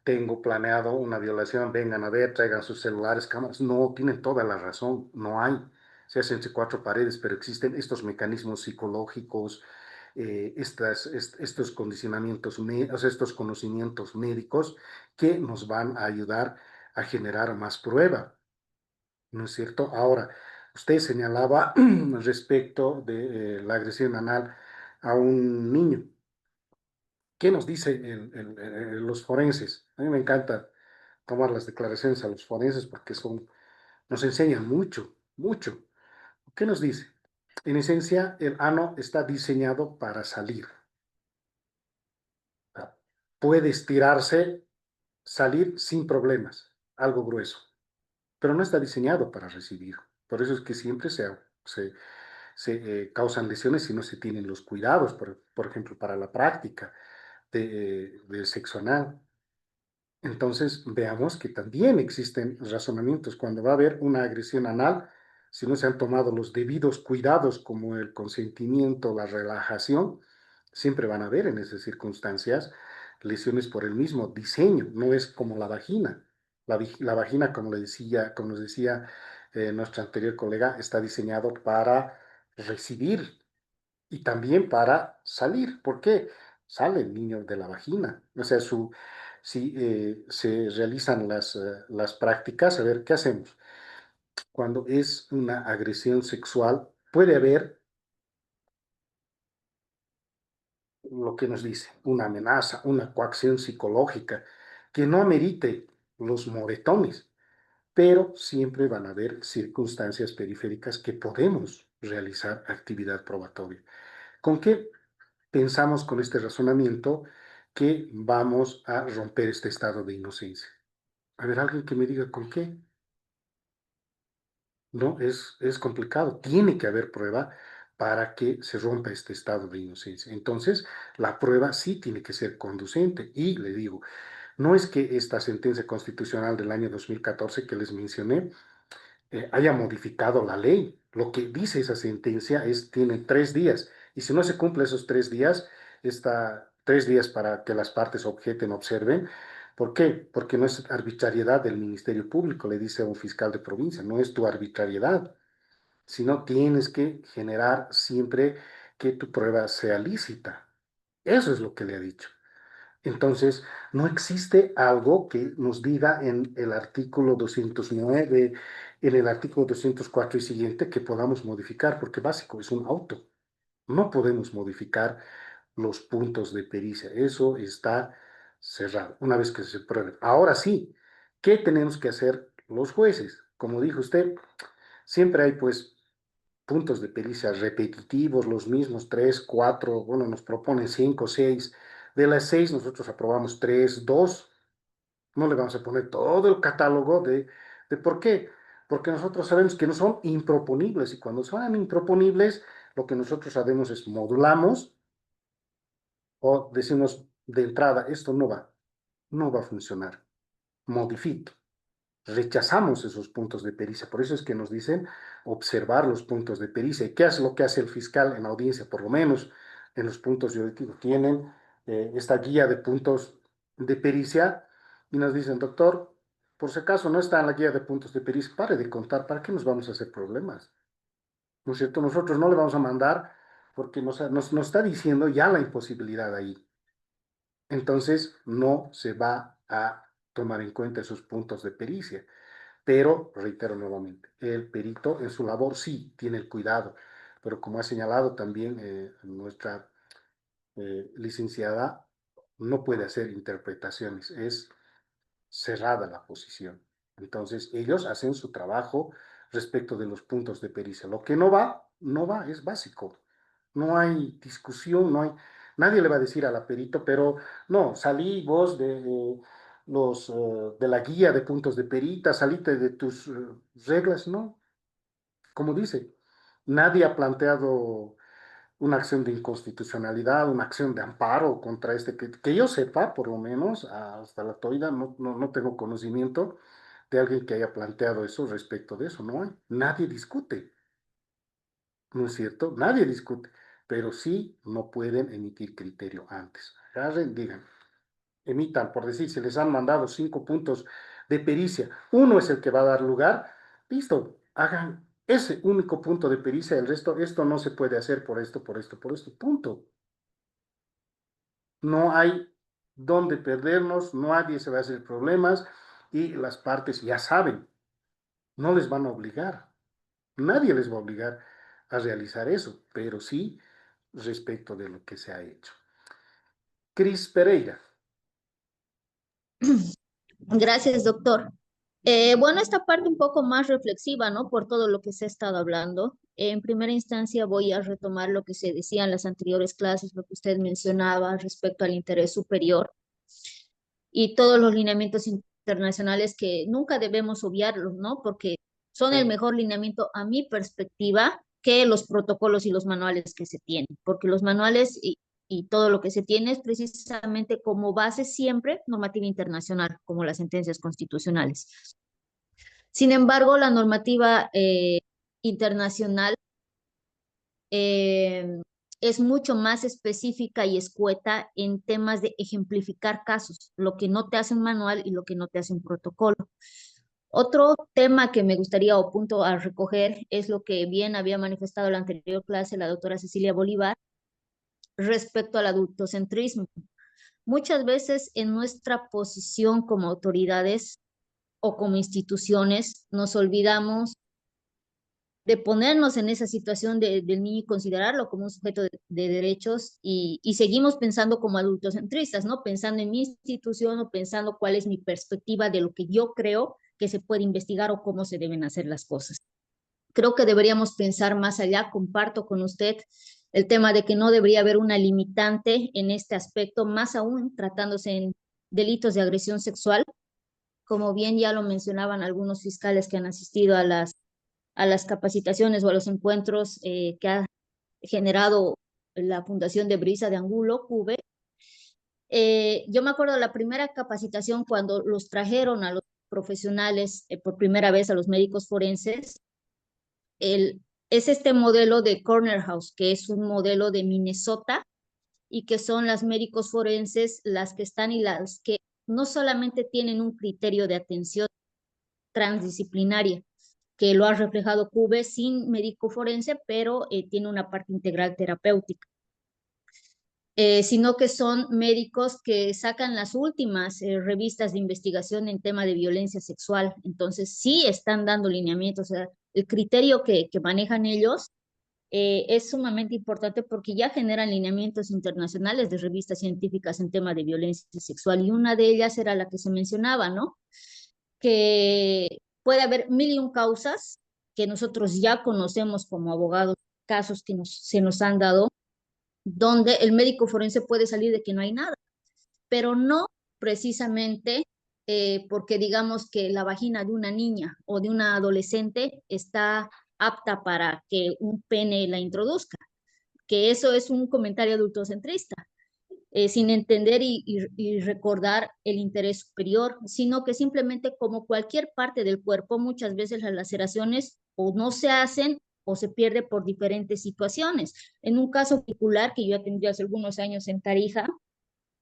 tengo planeado una violación, vengan a ver, traigan sus celulares, cámaras. No, tienen toda la razón, no hay. Se hacen entre cuatro paredes, pero existen estos mecanismos psicológicos, estos condicionamientos, o sea, estos conocimientos médicos que nos van a ayudar a generar más prueba. ¿No es cierto? Ahora, usted señalaba respecto de la agresión anal a un niño. ¿Qué nos dice los forenses? A mí me encanta tomar las declaraciones a los forenses porque nos enseñan mucho, mucho. ¿Qué nos dice? En esencia, el ano está diseñado para salir. Puede estirarse, salir sin problemas, algo grueso, pero no está diseñado para recibir. Por eso es que siempre se causan lesiones si no se tienen los cuidados, por ejemplo, para la práctica del sexo anal. Entonces, veamos que también existen razonamientos. Cuando va a haber una agresión anal, si no se han tomado los debidos cuidados como el consentimiento, la relajación, siempre van a haber en esas circunstancias lesiones por el mismo diseño. No es como la vagina. La vagina, como nos decía nuestro anterior colega, está diseñado para recibir y también para salir. ¿Por qué? Sale el niño de la vagina. O sea, si se realizan las prácticas, a ver, ¿qué hacemos? Cuando es una agresión sexual, puede haber lo que nos dice, una amenaza, una coacción psicológica, que no amerite los moretones, pero siempre van a haber circunstancias periféricas que podemos realizar actividad probatoria. ¿Con qué pensamos con este razonamiento que vamos a romper este estado de inocencia? A ver, alguien que me diga con qué. No, es complicado. Tiene que haber prueba para que se rompa este estado de inocencia. Entonces, la prueba sí tiene que ser conducente. Y le digo, no es que esta sentencia constitucional del año 2014 que les mencioné haya modificado la ley. Lo que dice esa sentencia es, tiene 3 días, y si no se cumple esos 3 días, está 3 días para que las partes objeten, observen. ¿Por qué? Porque no es arbitrariedad del Ministerio Público, le dice a un fiscal de provincia, no es tu arbitrariedad, sino tienes que generar siempre que tu prueba sea lícita. Eso es lo que le ha dicho. Entonces, no existe algo que nos diga en el artículo 209, en el artículo 204 y siguiente que podamos modificar, porque básico es un auto. No podemos modificar los puntos de pericia. Eso está cerrado una vez que se pruebe. Ahora sí, ¿qué tenemos que hacer los jueces? Como dijo usted, siempre hay pues puntos de pericia repetitivos, los mismos 3, 4, bueno, nos proponen 5, 6. De las 6 nosotros aprobamos 3, 2. No le vamos a poner todo el catálogo de por qué. Porque nosotros sabemos que no son improponibles y cuando son improponibles, lo que nosotros hacemos es modulamos o decimos de entrada, esto no va a funcionar. Modifico. Rechazamos esos puntos de pericia. Por eso es que nos dicen observar los puntos de pericia. ¿Y qué es lo que hace el fiscal en audiencia? Por lo menos en los puntos jurídicos tienen esta guía de puntos de pericia y nos dicen, doctor, por si acaso no está en la guía de puntos de pericia, pare de contar, ¿para qué nos vamos a hacer problemas? ¿No es cierto? Nosotros no le vamos a mandar porque nos está diciendo ya la imposibilidad ahí. Entonces no se va a tomar en cuenta esos puntos de pericia. Pero, reitero nuevamente, el perito en su labor sí tiene el cuidado, pero como ha señalado también nuestra licenciada, no puede hacer interpretaciones, es cerrada la posición. Entonces, ellos hacen su trabajo respecto de los puntos de pericia. Lo que no va, es básico. No hay discusión, nadie le va a decir a la perito, pero no, salí vos de la guía de puntos de perita, salite de tus reglas, no. Como dice, nadie ha planteado una acción de inconstitucionalidad, una acción de amparo contra que yo sepa, por lo menos, hasta la actualidad no tengo conocimiento de alguien que haya planteado eso respecto de eso, no hay. Nadie discute, ¿no es cierto? Nadie discute, pero sí no pueden emitir criterio antes. Agarren, digan, emitan, por decir, se les han mandado 5 puntos de pericia, uno es el que va a dar lugar, listo, hagan ese único punto de pericia, el resto, esto no se puede hacer por esto, punto. No hay dónde perdernos, nadie se va a hacer problemas y las partes ya saben, no les van a obligar, nadie les va a obligar a realizar eso, pero sí respecto de lo que se ha hecho. Cris Pereira. Gracias, doctor. Bueno, esta parte un poco más reflexiva, ¿no? Por todo lo que se ha estado hablando. En primera instancia voy a retomar lo que se decía en las anteriores clases, lo que usted mencionaba respecto al interés superior y todos los lineamientos internacionales que nunca debemos obviarlos, ¿no? Porque son el mejor lineamiento a mi perspectiva que los protocolos y los manuales que se tienen, porque los manuales y todo lo que se tiene es precisamente como base siempre normativa internacional, como las sentencias constitucionales. Sin embargo, la normativa internacional eh, es mucho más específica y escueta en temas de ejemplificar casos, lo que no te hace un manual y lo que no te hace un protocolo. Otro tema que me gustaría o punto a recoger es lo que bien había manifestado en la anterior clase la doctora Cecilia Bolívar respecto al adultocentrismo. Muchas veces en nuestra posición como autoridades o como instituciones nos olvidamos de ponernos en esa situación del niño y considerarlo como un sujeto de derechos y seguimos pensando como adultocentristas, ¿no? Pensando en mi institución o pensando cuál es mi perspectiva de lo que yo creo que se puede investigar o cómo se deben hacer las cosas. Creo que deberíamos pensar más allá, comparto con usted el tema de que no debería haber una limitante en este aspecto, más aún tratándose en delitos de agresión sexual, como bien ya lo mencionaban algunos fiscales que han asistido a las capacitaciones o a los encuentros que ha generado la Fundación de Brisa de Angulo, CUBE. Yo me acuerdo de la primera capacitación cuando los trajeron a los profesionales por primera vez, a los médicos forenses, es este modelo de Corner House, que es un modelo de Minnesota y que son las médicos forenses las que están y las que no solamente tienen un criterio de atención transdisciplinaria, que lo ha reflejado CUBE sin médico forense, pero tiene una parte integral terapéutica. Sino que son médicos que sacan las últimas revistas de investigación en tema de violencia sexual. Entonces, sí están dando lineamientos. O sea, el criterio que manejan ellos es sumamente importante porque ya generan lineamientos internacionales de revistas científicas en tema de violencia sexual. Y una de ellas era la que se mencionaba, ¿no? Que puede haber 1001 causas que nosotros ya conocemos como abogados, casos que se nos han dado, donde el médico forense puede salir de que no hay nada, pero no precisamente porque digamos que la vagina de una niña o de una adolescente está apta para que un pene la introduzca, que eso es un comentario adultocentrista, sin entender y recordar el interés superior, sino que simplemente como cualquier parte del cuerpo, muchas veces las laceraciones o no se hacen o se pierde por diferentes situaciones. En un caso particular que yo atendí hace algunos años en Tarija,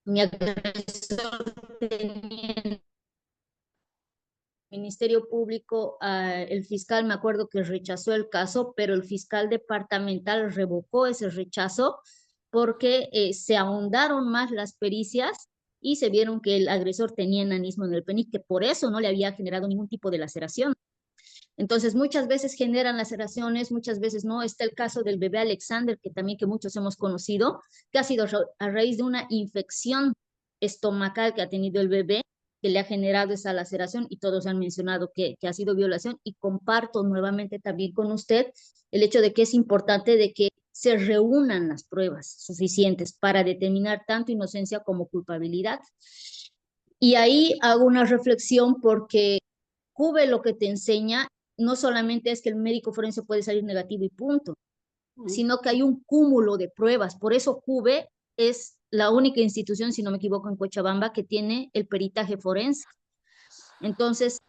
mi agresor tenía Ministerio Público, el fiscal me acuerdo que rechazó el caso, pero el fiscal departamental revocó ese rechazo porque se ahondaron más las pericias y se vieron que el agresor tenía enanismo en el pene, que por eso no le había generado ningún tipo de laceración. Entonces, muchas veces generan laceraciones, muchas veces no. Está el caso del bebé Alexander, que también que muchos hemos conocido, que ha sido a raíz de una infección estomacal que ha tenido el bebé, que le ha generado esa laceración y todos han mencionado que ha sido violación. Y comparto nuevamente también con usted el hecho de que es importante de que se reúnan las pruebas suficientes para determinar tanto inocencia como culpabilidad. Y ahí hago una reflexión porque CUBE lo que te enseña no solamente es que el médico forense puede salir negativo y punto, sino que hay un cúmulo de pruebas. Por eso CUBE es la única institución, si no me equivoco, en Cochabamba que tiene el peritaje forense. Entonces,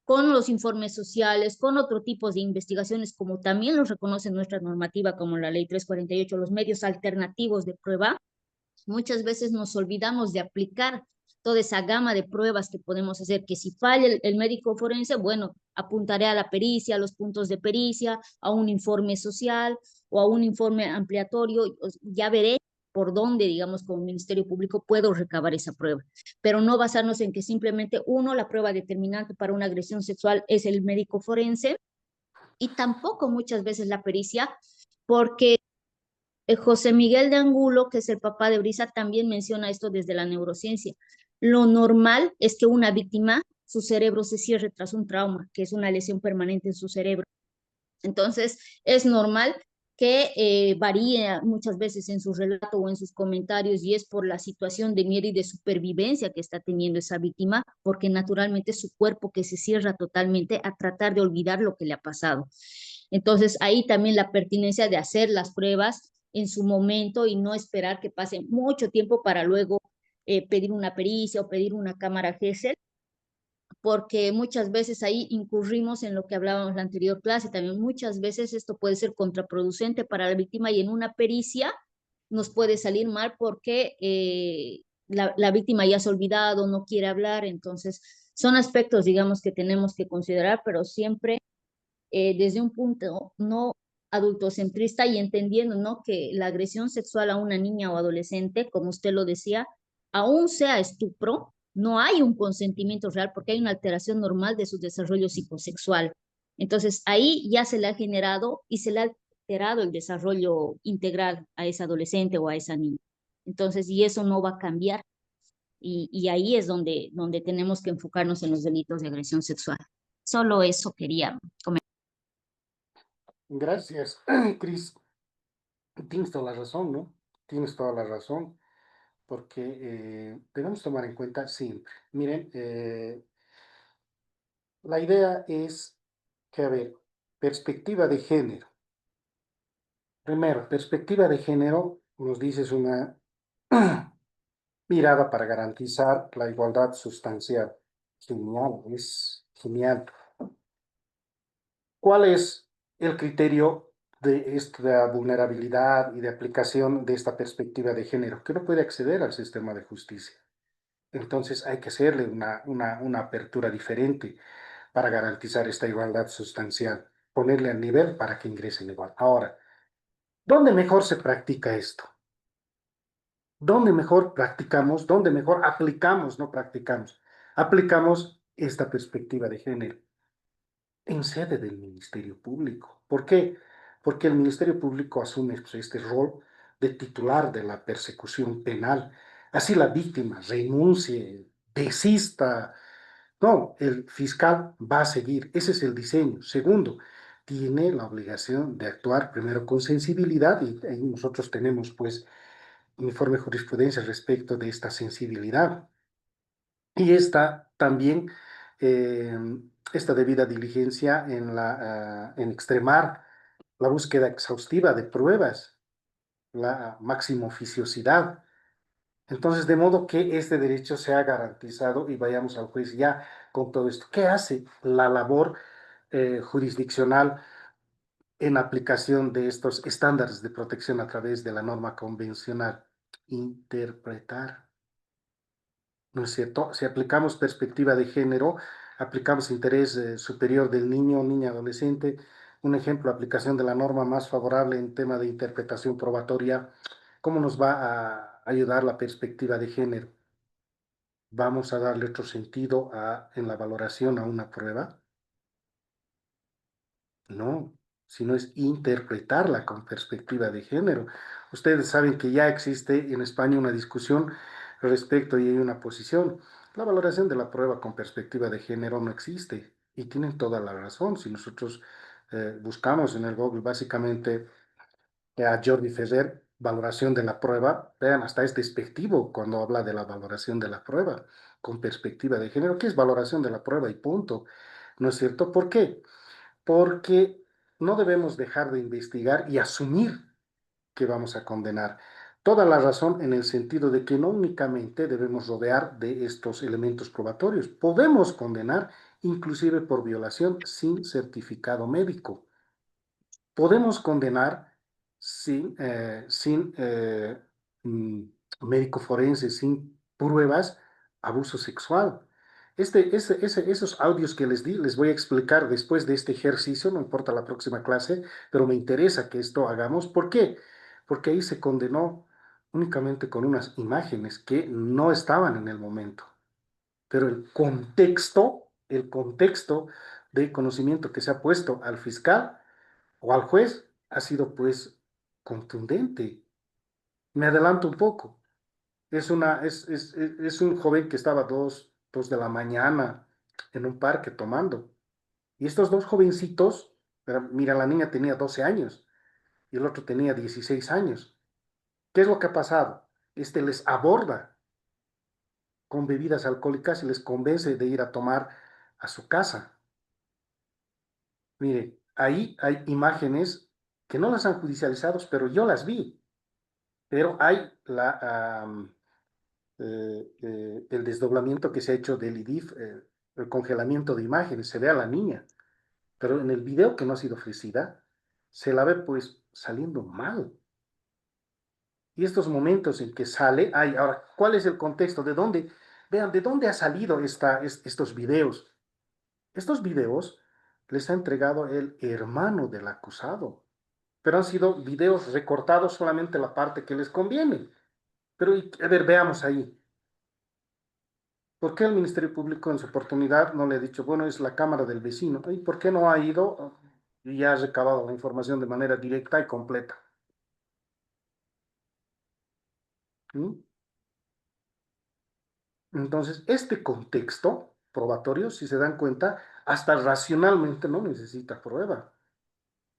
con los informes sociales, con otro tipo de investigaciones, como también los reconoce nuestra normativa, como la Ley 348, los medios alternativos de prueba, muchas veces nos olvidamos de aplicar toda esa gama de pruebas que podemos hacer, que si falla el médico forense, bueno, apuntaré a la pericia, a los puntos de pericia, a un informe social o a un informe ampliatorio, ya veré por dónde, digamos, como Ministerio Público puedo recabar esa prueba, pero no basarnos en que simplemente uno, la prueba determinante para una agresión sexual es el médico forense y tampoco muchas veces la pericia, porque José Miguel de Angulo, que es el papá de Brisa, también menciona esto desde la neurociencia. Lo normal es que una víctima, su cerebro se cierre tras un trauma, que es una lesión permanente en su cerebro. Entonces, es normal que varíe muchas veces en su relato o en sus comentarios y es por la situación de miedo y de supervivencia que está teniendo esa víctima, porque naturalmente su cuerpo que se cierra totalmente a tratar de olvidar lo que le ha pasado. Entonces, ahí también la pertinencia de hacer las pruebas en su momento y no esperar que pase mucho tiempo para luego pedir una pericia o pedir una cámara GESEL, porque muchas veces ahí incurrimos en lo que hablábamos en la anterior clase, también muchas veces esto puede ser contraproducente para la víctima y en una pericia nos puede salir mal porque la víctima ya se ha olvidado, no quiere hablar, entonces son aspectos, digamos, que tenemos que considerar, pero siempre desde un punto no adultocentrista y entendiendo, ¿no? Que la agresión sexual a una niña o adolescente, como usted lo decía, aún sea estupro, no hay un consentimiento real porque hay una alteración normal de su desarrollo psicosexual. Entonces ahí ya se le ha generado y se le ha alterado el desarrollo integral a esa adolescente o a esa niña. Entonces, y eso no va a cambiar. Y ahí es donde tenemos que enfocarnos en los delitos de agresión sexual. Solo eso quería comentar. Gracias, Cris. Tienes toda la razón, ¿no? Tienes toda la razón, porque debemos tomar en cuenta siempre. Miren, la idea es que, a ver, perspectiva de género. Primero, perspectiva de género nos dices una mirada para garantizar la igualdad sustancial. Genial, es genial. ¿Cuál es el criterio de esta vulnerabilidad y de aplicación de esta perspectiva de género? Que no puede acceder al sistema de justicia. Entonces hay que hacerle una apertura diferente para garantizar esta igualdad sustancial, ponerle al nivel para que ingresen igual. Ahora, ¿dónde mejor se practica esto? ¿Dónde mejor practicamos? ¿Dónde mejor aplicamos? No practicamos. Aplicamos esta perspectiva de género en sede del Ministerio Público. ¿Por qué? Porque el Ministerio Público asume pues, este rol de titular de la persecución penal. Así la víctima renuncie, desista. No, el fiscal va a seguir. Ese es el diseño. Segundo, tiene la obligación de actuar primero con sensibilidad y nosotros tenemos pues uniforme jurisprudencia respecto de esta sensibilidad. Y esta también, eh, esta debida diligencia en extremar la búsqueda exhaustiva de pruebas, la máxima oficiosidad. Entonces, de modo que este derecho sea garantizado y vayamos al juez ya con todo esto. ¿Qué hace la labor jurisdiccional en aplicación de estos estándares de protección a través de la norma convencional? Interpretar. ¿No es cierto? Si aplicamos perspectiva de género, aplicamos interés superior del niño o niña adolescente. Un ejemplo, aplicación de la norma más favorable en tema de interpretación probatoria. ¿Cómo nos va a ayudar la perspectiva de género? ¿Vamos a darle otro sentido en la valoración a una prueba? No, sino es interpretarla con perspectiva de género. Ustedes saben que ya existe en España una discusión respecto y hay una posición. La valoración de la prueba con perspectiva de género no existe y tienen toda la razón. Si nosotros buscamos en el Google básicamente a Jordi Ferrer, valoración de la prueba, vean, hasta es despectivo cuando habla de la valoración de la prueba con perspectiva de género. ¿Qué es valoración de la prueba y punto? ¿No es cierto? ¿Por qué? Porque no debemos dejar de investigar y asumir que vamos a condenar. Toda la razón en el sentido de que no únicamente debemos rodear de estos elementos probatorios, podemos condenar inclusive por violación sin certificado médico. Podemos condenar sin mm, médico forense, sin pruebas, abuso sexual. Esos audios que les di, les voy a explicar después de este ejercicio, no importa la próxima clase, pero me interesa que esto hagamos. ¿Por qué? Porque ahí se condenó únicamente con unas imágenes que no estaban en el momento, pero el contexto de conocimiento que se ha puesto al fiscal o al juez ha sido pues contundente. Me adelanto un poco. Es un joven que estaba dos de la mañana en un parque tomando. Y estos dos jovencitos, mira, la niña tenía 12 años y el otro tenía 16 años. ¿Qué es lo que ha pasado? Este les aborda con bebidas alcohólicas y les convence de ir a tomar a su casa. Mire, ahí hay imágenes que no las han judicializado, pero yo las vi. Pero hay el desdoblamiento que se ha hecho del IDIF, el congelamiento de imágenes, se ve a la niña, pero en el video que no ha sido ofrecida, se la ve pues saliendo mal. Y estos momentos en que sale, hay, ahora, ¿cuál es el contexto? ¿De dónde? Vean, ¿de dónde ha salido estos videos? Estos videos les ha entregado el hermano del acusado, pero han sido videos recortados solamente la parte que les conviene. Pero, a ver, veamos ahí. ¿Por qué el Ministerio Público en su oportunidad no le ha dicho, bueno, es la cámara del vecino? ¿Y por qué no ha ido y ha recabado la información de manera directa y completa? ¿Mm? Entonces, este contexto probatorio, si se dan cuenta, hasta racionalmente no necesita prueba,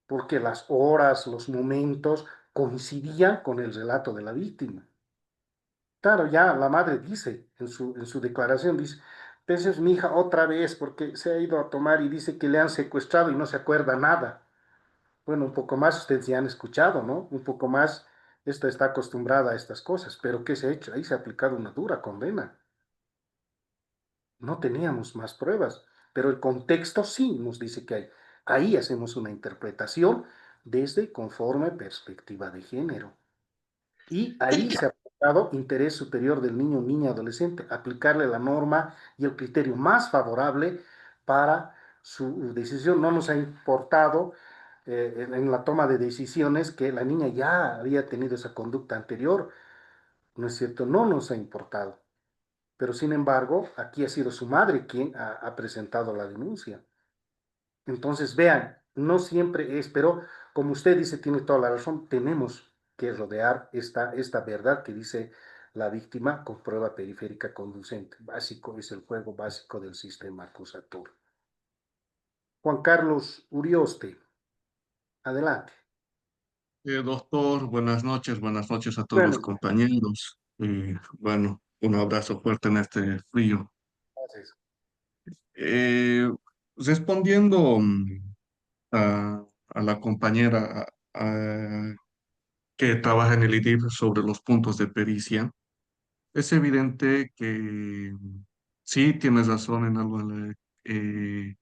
porque las horas, los momentos coincidían con el relato de la víctima. Claro, ya la madre dice en su declaración, dice, entonces mi hija otra vez porque se ha ido a tomar y dice que le han secuestrado y no se acuerda nada. Bueno, un poco más ustedes ya han escuchado, ¿no? Un poco más, esta está acostumbrada a estas cosas, pero ¿qué se ha hecho? Ahí se ha aplicado una dura condena. No teníamos más pruebas, pero el contexto sí nos dice que hay. Ahí hacemos una interpretación desde conforme perspectiva de género. Y ahí se ha aplicado interés superior del niño, niña, adolescente, aplicarle la norma y el criterio más favorable para su decisión. No nos ha importado en la toma de decisiones que la niña ya había tenido esa conducta anterior, ¿no es cierto? No nos ha importado. Pero sin embargo, aquí ha sido su madre quien ha presentado la denuncia. Entonces, vean, no siempre es, pero como usted dice, tiene toda la razón, tenemos que rodear esta verdad que dice la víctima con prueba periférica conducente. Básico es el juego básico del sistema acusatorio. Juan Carlos Urioste, adelante. Doctor, buenas noches a todos los Bueno, compañeros. Bueno, un abrazo fuerte en este frío. gracias. Eh, Respondiendo a la compañera que trabaja en el IDIF sobre los puntos de pericia, es evidente que sí tienes razón en algo en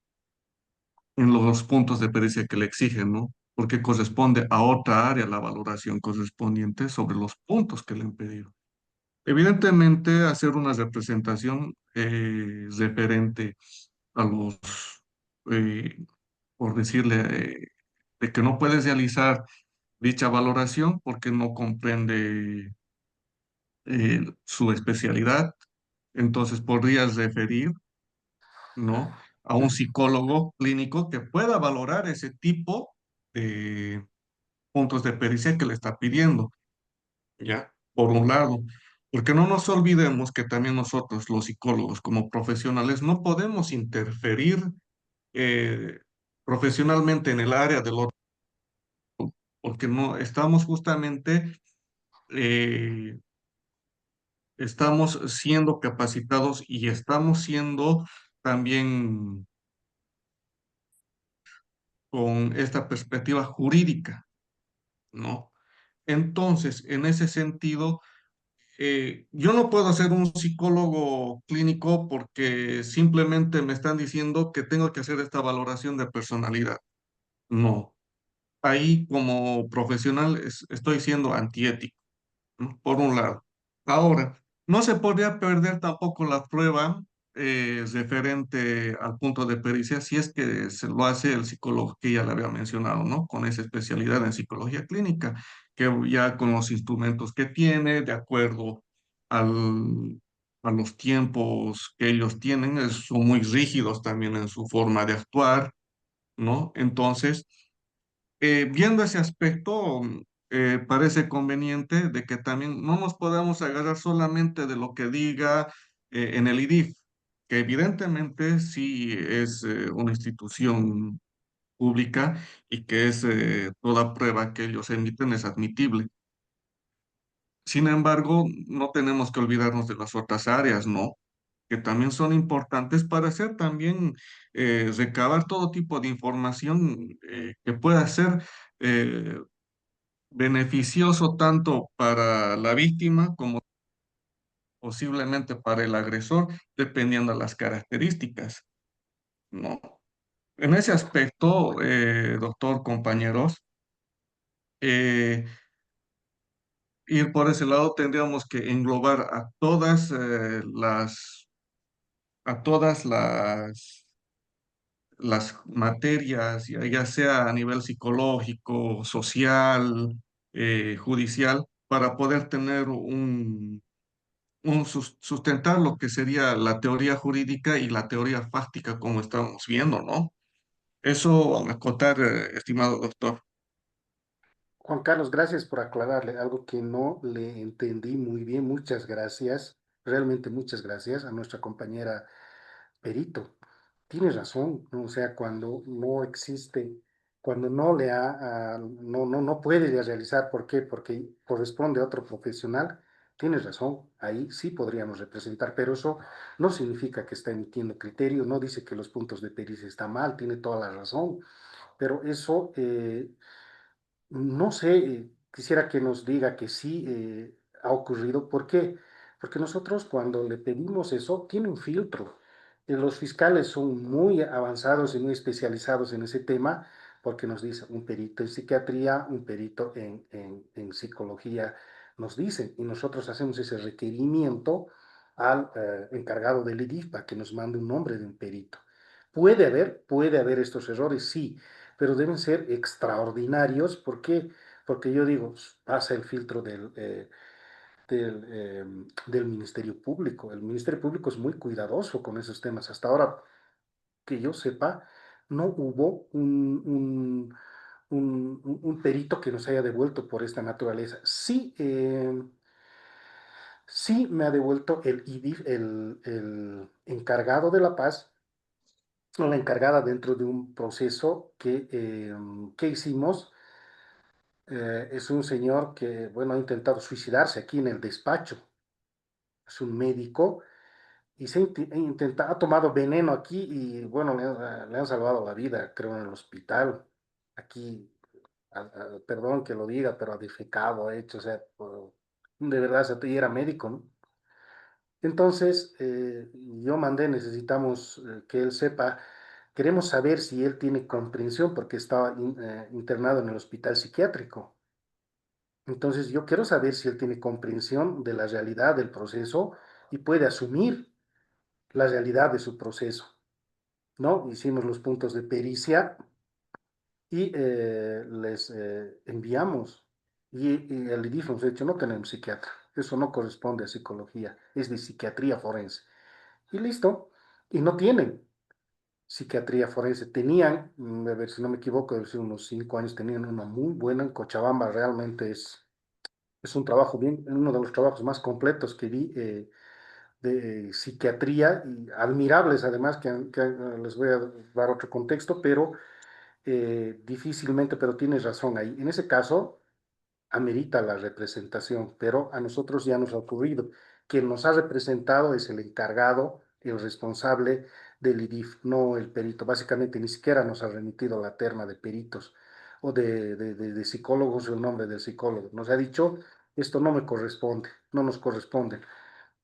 los puntos de pericia que le exigen, ¿no? Porque corresponde a otra área la valoración correspondiente sobre los puntos que le han pedido. Evidentemente, hacer una representación referente a los, eh, por decirle, de que no puedes realizar dicha valoración porque no comprende su especialidad, entonces podrías referir, ¿no? A un psicólogo clínico que pueda valorar ese tipo de puntos de pericia que le está pidiendo. ¿Ya? Por un lado, porque no nos olvidemos que también nosotros, los psicólogos, como profesionales, no podemos interferir eh, profesionalmente en el área del otro, porque no estamos justamente, eh, estamos siendo capacitados y estamos siendo también con esta perspectiva jurídica, ¿no? Entonces, en ese sentido, yo no puedo ser un psicólogo clínico porque simplemente me están diciendo que tengo que hacer esta valoración de personalidad. No, ahí como profesional estoy siendo antiético, ¿no? Por un lado. Ahora, no se podría perder tampoco la prueba referente al punto de pericia si es que se lo hace el psicólogo que ya le había mencionado, ¿no? Con esa especialidad en psicología clínica, que ya con los instrumentos que tiene, de acuerdo al, a los tiempos que ellos tienen, son muy rígidos también en su forma de actuar, ¿no? Entonces, viendo ese aspecto, parece conveniente de que también no nos podamos agarrar solamente de lo que diga en el IDIF, que evidentemente sí es una institución pública y que es toda prueba que ellos emiten es admitible. Sin embargo, no tenemos que olvidarnos de las otras áreas, ¿no? Que también son importantes para hacer también, recabar todo tipo de información que pueda ser eh, beneficioso tanto para la víctima como posiblemente para el agresor, dependiendo de las características, ¿no? En ese aspecto, doctor, compañeros, eh, ir por ese lado tendríamos que englobar a todas las materias, ya sea a nivel psicológico, social, judicial, para poder tener sustentar lo que sería la teoría jurídica y la teoría fáctica como estamos viendo, ¿no? Eso a acotar, estimado doctor. Juan Carlos, gracias por aclararle algo que no le entendí muy bien. Muchas gracias, realmente muchas gracias a nuestra compañera Perito. Tiene razón, ¿no? O sea, cuando no existe, cuando no le ha, no puede ya realizar, ¿por qué? Porque corresponde a otro profesional. Tienes razón, ahí sí podríamos representar, pero eso no significa que está emitiendo criterio, no dice que los puntos de pericia están mal, tiene toda la razón, pero eso no sé, quisiera que nos diga que sí ha ocurrido. ¿Por qué? Porque nosotros cuando le pedimos eso, tiene un filtro. Los fiscales son muy avanzados y muy especializados en ese tema porque nos dicen un perito en psiquiatría, un perito en psicología, nos dicen, y nosotros hacemos ese requerimiento al encargado del IDIF para que nos mande un nombre de un perito. Puede haber estos errores, sí, pero deben ser extraordinarios. ¿Por qué? Porque yo digo, pasa el filtro del Ministerio Público. El Ministerio Público es muy cuidadoso con esos temas. Hasta ahora, que yo sepa, no hubo un perito que nos haya devuelto por esta naturaleza. Sí, sí me ha devuelto el IDIF, el encargado de La Paz, o la encargada dentro de un proceso que hicimos Es un señor que, bueno, ha intentado suicidarse aquí en el despacho. Es un médico y ha tomado veneno aquí y, bueno, le han salvado la vida, creo, en el hospital. Aquí, perdón que lo diga, pero ha defecado, ha hecho, o sea, de verdad, y era médico, ¿no? Entonces, yo mandé, necesitamos que él sepa, queremos saber si él tiene comprensión porque estaba internado en el hospital psiquiátrico. Entonces, yo quiero saber si él tiene comprensión de la realidad del proceso y puede asumir la realidad de su proceso, ¿no? Hicimos los puntos de pericia y les enviamos. Y el IDIF nos ha dicho, no tenemos psiquiatra, eso no corresponde a psicología, es de psiquiatría forense. Y listo, y no tienen psiquiatría forense. Tenían, a ver si no me equivoco, debe ser unos 5 años, tenían una muy buena en Cochabamba, realmente es un trabajo bien, uno de los trabajos más completos que vi de psiquiatría, y admirables además, que les voy a dar otro contexto, pero difícilmente, pero tienes razón ahí. En ese caso, amerita la representación, pero a nosotros ya nos ha ocurrido. Quien nos ha representado es el encargado, el responsable del IDIF, no el perito. Básicamente ni siquiera nos ha remitido la terna de peritos o de psicólogos o el nombre del psicólogo. Nos ha dicho, esto no me corresponde, no nos corresponde.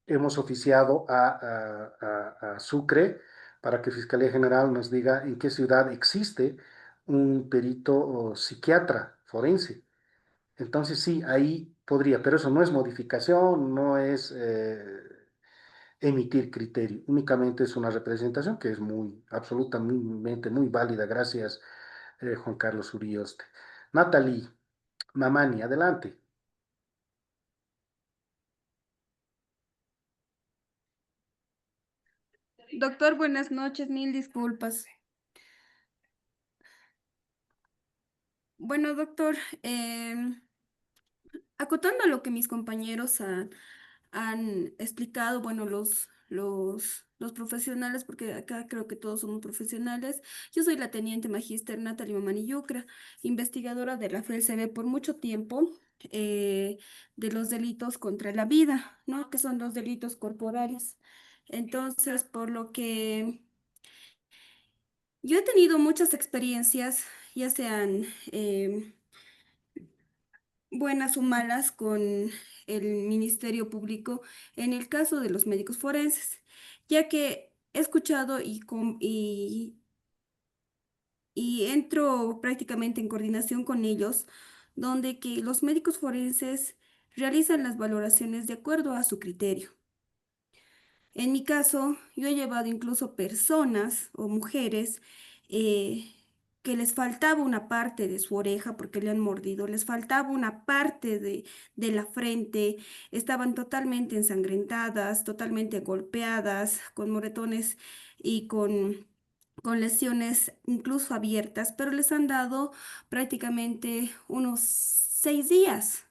Hemos oficiado a Sucre para que Fiscalía General nos diga en qué ciudad existe un perito o psiquiatra forense. Entonces sí, ahí podría, pero eso no es modificación, no es emitir criterio, únicamente es una representación que es muy, absolutamente muy válida. Gracias, Juan Carlos Urioste. Natalie Mamani, adelante. Doctor, buenas noches, mil disculpas. Bueno, doctor, acotando a lo que mis compañeros han explicado, bueno, los profesionales, porque acá creo que todos somos profesionales. Yo soy la teniente magíster Natalie Mamani Yucra, investigadora de la FELCB por mucho tiempo, de los delitos contra la vida, ¿no? Que son los delitos corporales. Entonces, por lo que yo he tenido muchas experiencias, ya sean buenas o malas, con el Ministerio Público en el caso de los médicos forenses, ya que he escuchado y entro prácticamente en coordinación con ellos, donde que los médicos forenses realizan las valoraciones de acuerdo a su criterio. En mi caso, yo he llevado incluso personas o mujeres eh, que les faltaba una parte de su oreja porque le han mordido, les faltaba una parte de la frente, estaban totalmente ensangrentadas, totalmente golpeadas, con moretones y con lesiones incluso abiertas, pero les han dado prácticamente unos 6 días.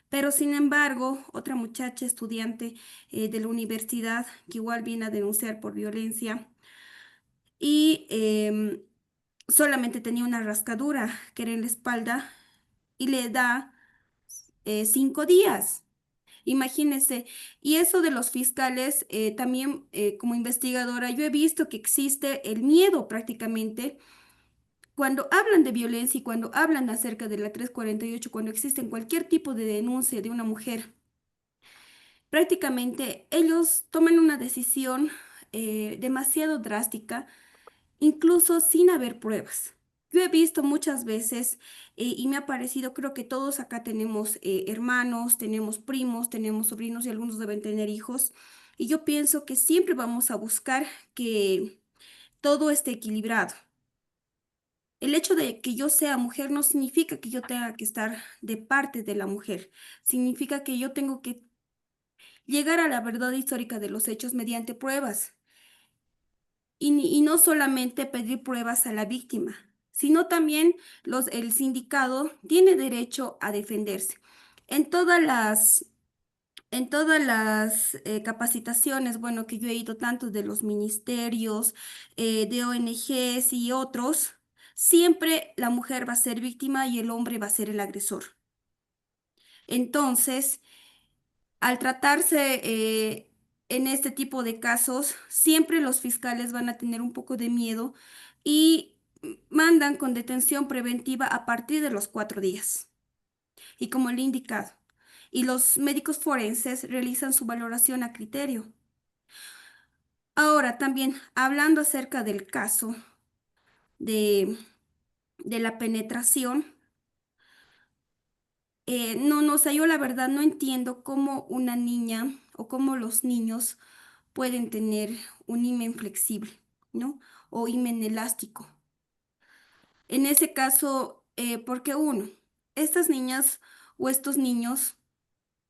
Pero sin embargo, otra muchacha estudiante de la universidad que igual viene a denunciar por violencia y solamente tenía una rascadura que era en la espalda y le da 5 días. Imagínense. Y eso de los fiscales, también como investigadora, yo he visto que existe el miedo prácticamente cuando hablan de violencia y cuando hablan acerca de la 348, cuando existe cualquier tipo de denuncia de una mujer. Prácticamente ellos toman una decisión demasiado drástica, incluso sin haber pruebas. Yo he visto muchas veces y me ha parecido, creo que todos acá tenemos hermanos, tenemos primos, tenemos sobrinos y algunos deben tener hijos. Y yo pienso que siempre vamos a buscar que todo esté equilibrado. El hecho de que yo sea mujer no significa que yo tenga que estar de parte de la mujer. Significa que yo tengo que llegar a la verdad histórica de los hechos mediante pruebas y no solamente pedir pruebas a la víctima, sino también el sindicado tiene derecho a defenderse. En todas las, en todas las capacitaciones, bueno, que yo he ido tanto de los ministerios, de ONGs y otros, siempre la mujer va a ser víctima y el hombre va a ser el agresor. Entonces, al tratarse en este tipo de casos, siempre los fiscales van a tener un poco de miedo y mandan con detención preventiva a partir de los 4 días. Y como le he indicado, y los médicos forenses realizan su valoración a criterio. Ahora, también hablando acerca del caso de, de la penetración, no, o sea, yo la verdad no entiendo cómo una niña o cómo los niños pueden tener un himen flexible, ¿no? O himen elástico. En ese caso, porque uno, estas niñas o estos niños,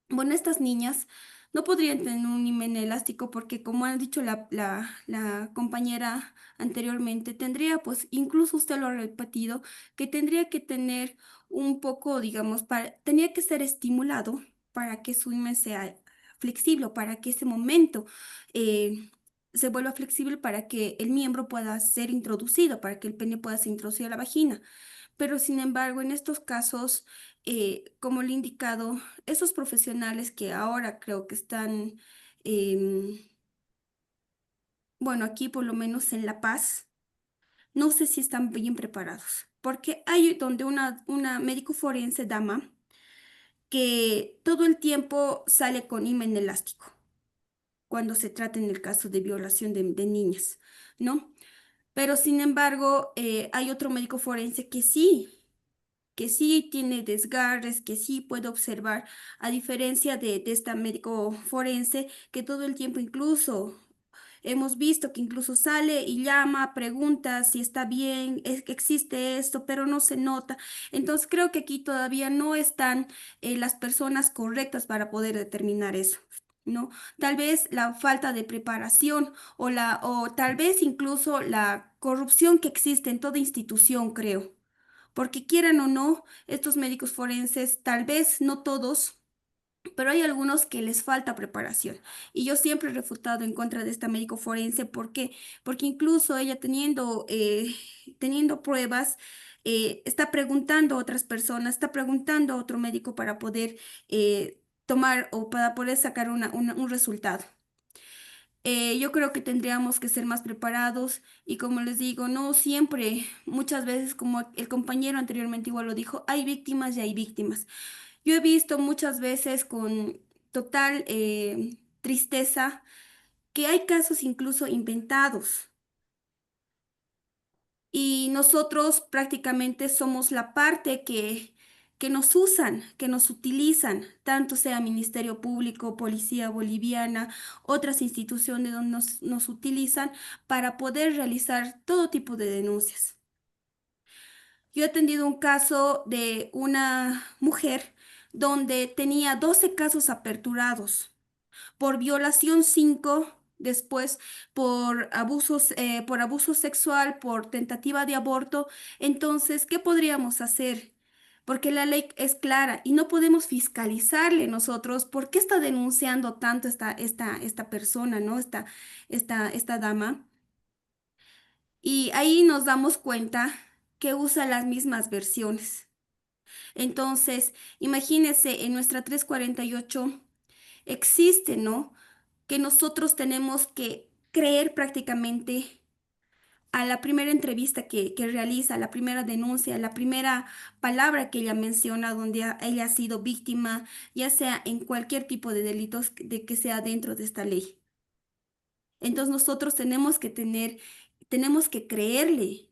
bueno, estas niñas no podrían tener un himen elástico porque, como ha dicho la compañera anteriormente, tendría, pues, incluso usted lo ha repetido, que tendría que tener un poco, digamos, tenía que ser estimulado para que su himen sea flexible, para que ese momento eh, se vuelva flexible, para que el miembro pueda ser introducido, para que el pene pueda ser introducido a la vagina. Pero sin embargo, en estos casos, como le he indicado, esos profesionales que ahora creo que están, em, bueno, aquí por lo menos en La Paz, no sé si están bien preparados, porque hay donde una médico forense dama que todo el tiempo sale con himen elástico cuando se trata en el caso de violación de niñas, ¿no? Pero sin embargo, hay otro médico forense que sí tiene desgarres, que sí puede observar, a diferencia de esta médico forense, que todo el tiempo incluso hemos visto que incluso sale y llama, pregunta si está bien, es que existe esto, pero no se nota. Entonces creo que aquí todavía no están las personas correctas para poder determinar eso. ¿No? Tal vez la falta de preparación o tal vez incluso la corrupción que existe en toda institución, creo. Porque quieran o no, estos médicos forenses, tal vez no todos, pero hay algunos que les falta preparación. Y yo siempre he refutado en contra de esta médico forense. ¿Por qué? Porque incluso ella teniendo pruebas, está preguntando a otras personas, está preguntando a otro médico para poder tomar o para poder sacar un resultado. Yo creo que tendríamos que ser más preparados y como les digo, no siempre, muchas veces, como el compañero anteriormente igual lo dijo, hay víctimas y hay víctimas. Yo he visto muchas veces con total tristeza que hay casos incluso inventados y nosotros prácticamente somos la parte que nos usan, que nos utilizan, tanto sea Ministerio Público, Policía Boliviana, otras instituciones donde nos utilizan para poder realizar todo tipo de denuncias. Yo he atendido un caso de una mujer donde tenía 12 casos aperturados por violación 5, después por abuso sexual, por tentativa de aborto. Entonces, ¿qué podríamos hacer? Porque la ley es clara y no podemos fiscalizarle nosotros por qué está denunciando tanto esta persona, ¿no? Esta dama. Y ahí nos damos cuenta que usa las mismas versiones. Entonces, imagínense, en nuestra 348 existe, ¿no? Que nosotros tenemos que creer prácticamente a la primera entrevista que realiza, a la primera denuncia, a la primera palabra que ella menciona donde ella ha sido víctima, ya sea en cualquier tipo de delitos de que sea dentro de esta ley. Entonces nosotros tenemos que creerle.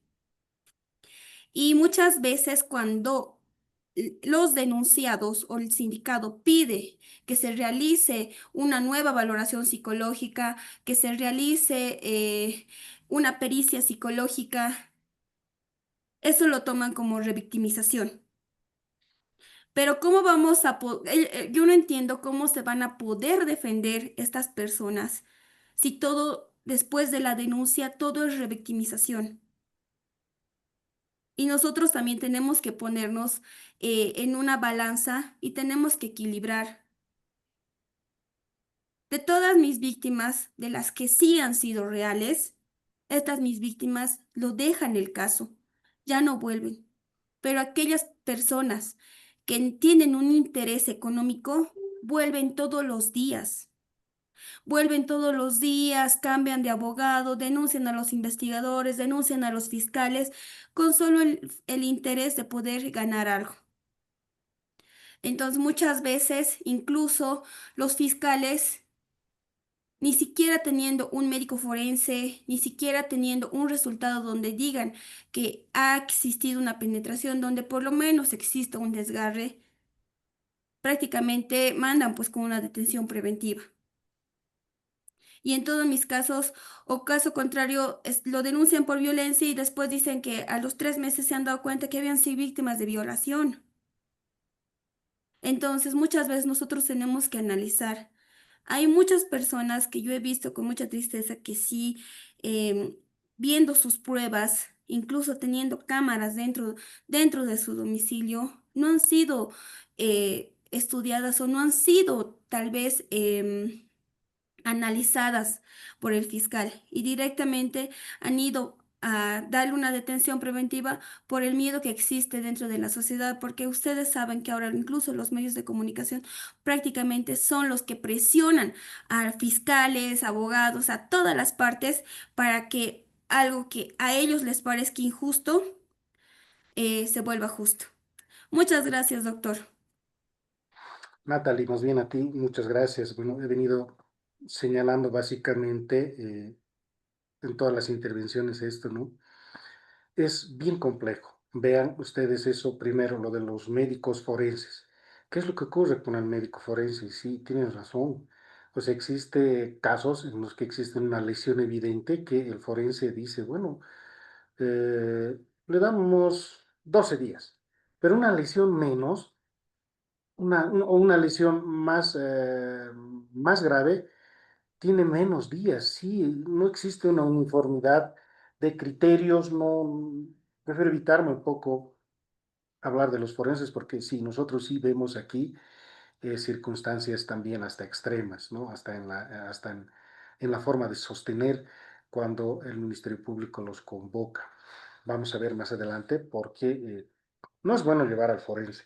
Y muchas veces cuando los denunciados o el sindicato pide que se realice una nueva valoración psicológica, que se realice una pericia psicológica, eso lo toman como revictimización. Pero ¿cómo vamos a yo no entiendo cómo se van a poder defender estas personas si todo, después de la denuncia, todo es revictimización. Y nosotros también tenemos que ponernos en una balanza y tenemos que equilibrar. De todas mis víctimas, de las que sí han sido reales, estas mis víctimas lo dejan el caso ya no vuelven. Pero aquellas personas que tienen un interés económico vuelven todos los días. Vuelven todos los días, cambian de abogado, denuncian a los investigadores, denuncian a los fiscales con solo el interés de poder ganar algo. Entonces, muchas veces, incluso los fiscales, ni siquiera teniendo un médico forense, ni siquiera teniendo un resultado donde digan que ha existido una penetración, donde por lo menos exista un desgarre, prácticamente mandan pues con una detención preventiva. Y en todos mis casos, o caso contrario, lo denuncian por violencia y después dicen que a los 3 meses se han dado cuenta que habían sido víctimas de violación. Entonces, muchas veces nosotros tenemos que analizar. Hay muchas personas que yo he visto con mucha tristeza que sí, em, viendo sus pruebas, incluso teniendo cámaras dentro de su domicilio, no han sido estudiadas o no han sido tal vez analizadas por el fiscal y directamente han ido a darle una detención preventiva por el miedo que existe dentro de la sociedad, porque ustedes saben que ahora incluso los medios de comunicación prácticamente son los que presionan a fiscales, abogados, a todas las partes para que algo que a ellos les parezca injusto se vuelva justo. Muchas gracias, doctor. Natalie, más bien a ti, muchas gracias. Bueno, he venido señalando básicamente en todas las intervenciones esto, ¿no? Es bien complejo. Vean ustedes eso primero, lo de los médicos forenses. ¿Qué es lo que ocurre con el médico forense? Sí, tienes razón. Pues existe casos en los que existe una lesión evidente que el forense dice, bueno, le damos 12 días, pero una lesión menos, o una lesión más grave, tiene menos días. Sí, no existe una uniformidad de criterios, no, prefiero evitarme un poco hablar de los forenses porque sí, nosotros sí vemos aquí circunstancias también hasta extremas, ¿no? En la forma de sostener cuando el Ministerio Público los convoca. Vamos a ver más adelante porque no es bueno llevar al forense.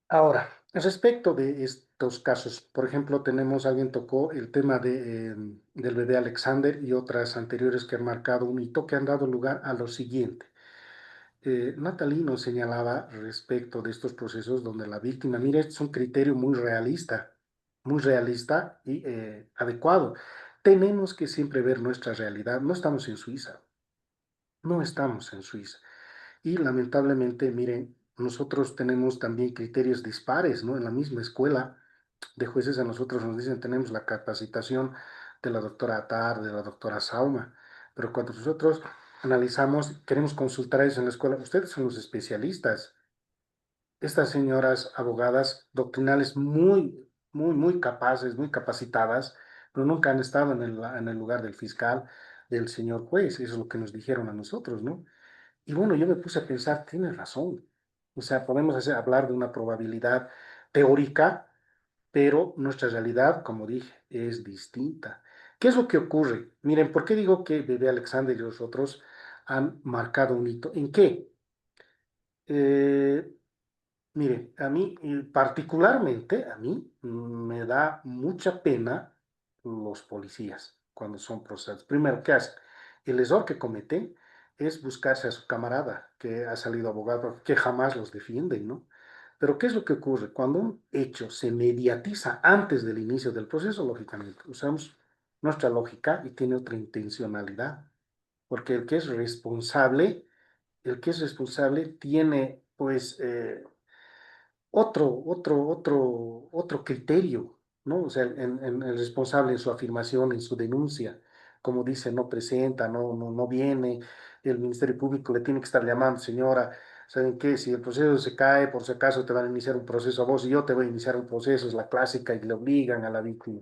Ahora, respecto de estos casos, por ejemplo, alguien tocó el tema del bebé Alexander y otras anteriores que han marcado un hito que han dado lugar a lo siguiente. Natalie nos señalaba respecto de estos procesos donde la víctima, mire, es un criterio muy realista y adecuado. Tenemos que siempre ver nuestra realidad. No estamos en Suiza, no estamos en Suiza. Y lamentablemente, miren, nosotros tenemos también criterios dispares, ¿no? En la misma escuela de jueces a nosotros nos dicen tenemos la capacitación de la doctora Atar, de la doctora Sauma, pero cuando nosotros analizamos, queremos consultar a ellos en la escuela, ustedes son los especialistas. Estas señoras abogadas doctrinales muy capaces, muy capacitadas, pero nunca han estado en el lugar del fiscal, del señor juez, eso es lo que nos dijeron a nosotros, ¿no? Y bueno, yo me puse a pensar, tienes razón. O sea, podemos hablar de una probabilidad teórica, pero nuestra realidad, como dije, es distinta. ¿Qué es lo que ocurre? Miren, ¿por qué digo que Bebé Alexander y los otros han marcado un hito? ¿En qué? Eh, Mire, a mí, particularmente a mí, me da mucha pena los policías cuando son procesados. Primero, ¿qué hacen? El error que cometen es buscarse a su camarada que ha salido abogado, que jamás los defienden, ¿no? Pero ¿qué es lo que ocurre? Cuando un hecho se mediatiza antes del inicio del proceso, lógicamente, usamos nuestra lógica y tiene otra intencionalidad, porque el que es responsable tiene, pues, otro criterio, ¿no? O sea, el responsable en su afirmación, en su denuncia, como dice, no presenta, no viene, el Ministerio Público le tiene que estar llamando, señora, ¿saben qué? Si el proceso se cae, por si acaso te van a iniciar un proceso a vos y yo te voy a iniciar un proceso, es la clásica y le obligan a la víctima.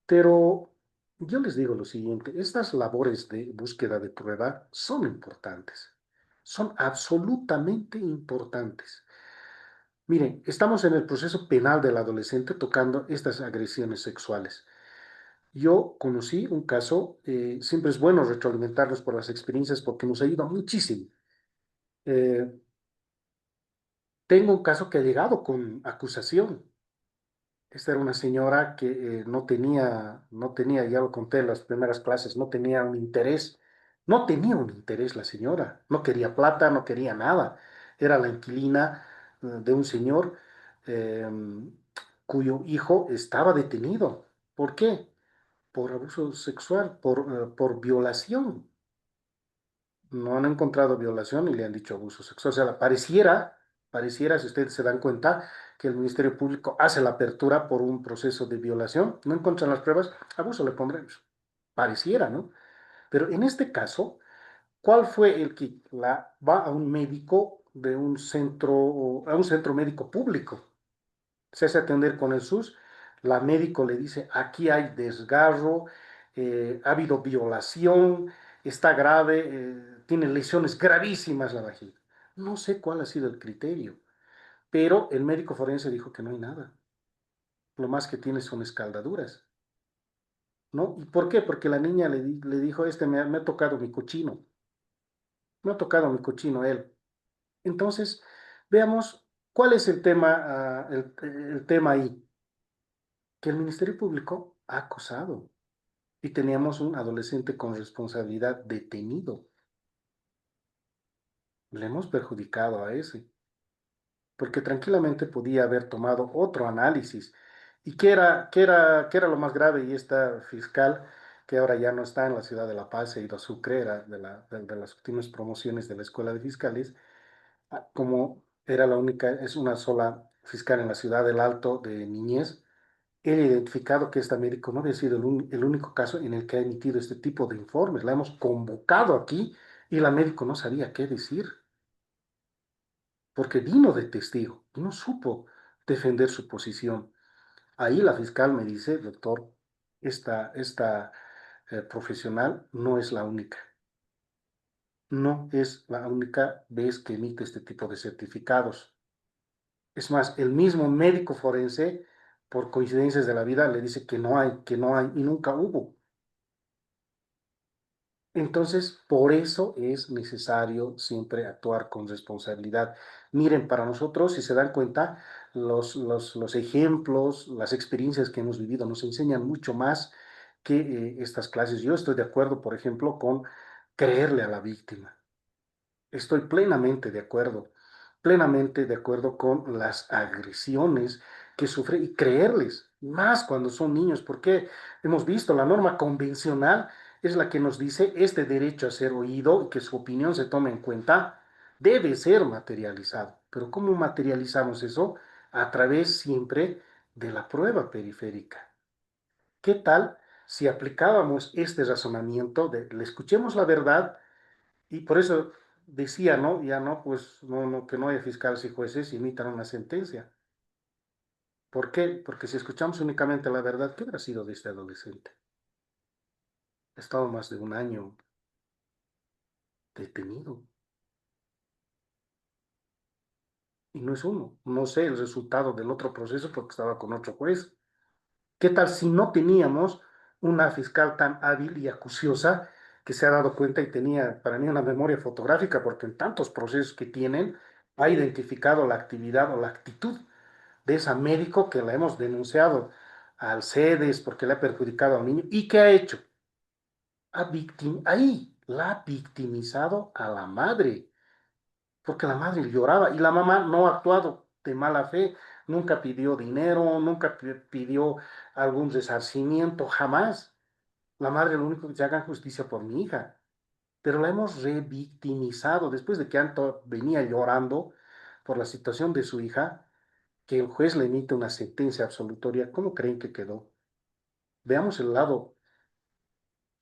Pero yo les digo lo siguiente, estas labores de búsqueda de prueba son importantes, son absolutamente importantes. Miren, estamos en el proceso penal del adolescente tocando estas agresiones sexuales. Yo conocí un caso, siempre es bueno retroalimentarnos por las experiencias porque nos ayuda muchísimo. Eh, Tengo un caso que ha llegado con acusación. Esta era una señora que no tenía, ya lo conté en las primeras clases, no tenía un interés la señora, no quería plata, no quería nada. Era la inquilina de un señor eh, cuyo hijo estaba detenido. ¿Por qué? Por abuso sexual, por violación. No han encontrado violación y le han dicho abuso sexual. O sea, pareciera, si ustedes se dan cuenta, que el Ministerio Público hace la apertura por un proceso de violación, no encuentran las pruebas, abuso le pondremos. Pareciera, ¿no? Pero en este caso, ¿cuál fue el que va a un médico a un centro médico público? Se hace atender con el SUS, la médico le dice, aquí hay desgarro, ha habido violación, está grave, tiene lesiones gravísimas la vagina. No sé cuál ha sido el criterio, pero el médico forense dijo que no hay nada. Lo más que tiene son escaldaduras, ¿no? ¿Y por qué? Porque la niña le dijo, me ha tocado mi cochino, me ha tocado mi cochino él. Entonces, veamos cuál es el tema, el tema ahí, que el Ministerio Público ha acosado. Y teníamos un adolescente con responsabilidad detenido. Le hemos perjudicado a ese, porque tranquilamente podía haber tomado otro análisis. ¿Y qué era lo más grave? Y esta fiscal, que ahora ya no está en la ciudad de La Paz, se ha ido a Sucre, era de las últimas promociones de la Escuela de Fiscales, como era la única, es una sola fiscal en la ciudad del Alto de Niñez. He identificado que esta médico no había sido el único caso en el que ha emitido este tipo de informes. La hemos convocado aquí y la médico no sabía qué decir, porque vino de testigo y no supo defender su posición. Ahí la fiscal me dice, doctor, esta profesional no es la única. No es la única vez que emite este tipo de certificados. Es más, el mismo médico forense, por coincidencias de la vida, le dice que no hay y nunca hubo. Entonces, por eso es necesario siempre actuar con responsabilidad. Miren, para nosotros, si se dan cuenta, los ejemplos, las experiencias que hemos vivido nos enseñan mucho más que estas clases. Yo estoy de acuerdo, por ejemplo, con creerle a la víctima. Estoy plenamente de acuerdo con las agresiones que sufre y creerles, más cuando son niños, porque hemos visto la norma convencional es la que nos dice este derecho a ser oído y que su opinión se tome en cuenta, debe ser materializado. Pero ¿cómo materializamos eso? A través siempre de la prueba periférica. ¿Qué tal si aplicábamos este razonamiento de le escuchemos la verdad? Y por eso decía, ¿no? Ya no, pues no, que no haya fiscales y jueces y emitan una sentencia. ¿Por qué? Porque si escuchamos únicamente la verdad, ¿qué habrá sido de este adolescente? Ha estado más de un año detenido. Y no es uno. No sé el resultado del otro proceso porque estaba con otro juez. ¿Qué tal si no teníamos una fiscal tan hábil y acuciosa que se ha dado cuenta y tenía para mí una memoria fotográfica porque en tantos procesos que tienen ha identificado la actividad o la actitud de esa médico que la hemos denunciado al CEDES porque le ha perjudicado al niño y qué ha hecho? Ahí la ha victimizado a la madre, porque la madre lloraba y la mamá no ha actuado de mala fe, nunca pidió dinero, nunca pidió algún resarcimiento, jamás. La madre lo único que se haga justicia por mi hija, pero la hemos revictimizado después de que Anto venía llorando por la situación de su hija, que el juez le emite una sentencia absolutoria. ¿Cómo creen que quedó? Veamos el lado,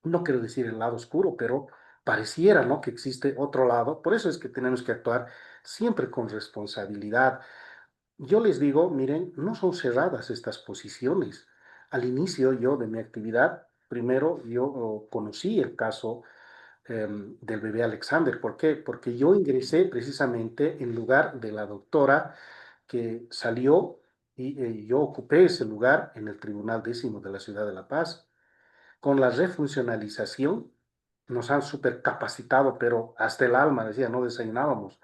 no quiero decir el lado oscuro, pero pareciera, ¿no? Que existe otro lado. Por eso es que tenemos que actuar siempre con responsabilidad. Yo les digo, miren, no son cerradas estas posiciones. Al inicio yo de mi actividad, primero yo conocí el caso del bebé Alexander. ¿Por qué? Porque yo ingresé precisamente en lugar de la doctora que salió y yo ocupé ese lugar en el Tribunal Décimo de la Ciudad de La Paz. con la refuncionalización, nos han supercapacitado, pero hasta el alma, decía, no desayunábamos.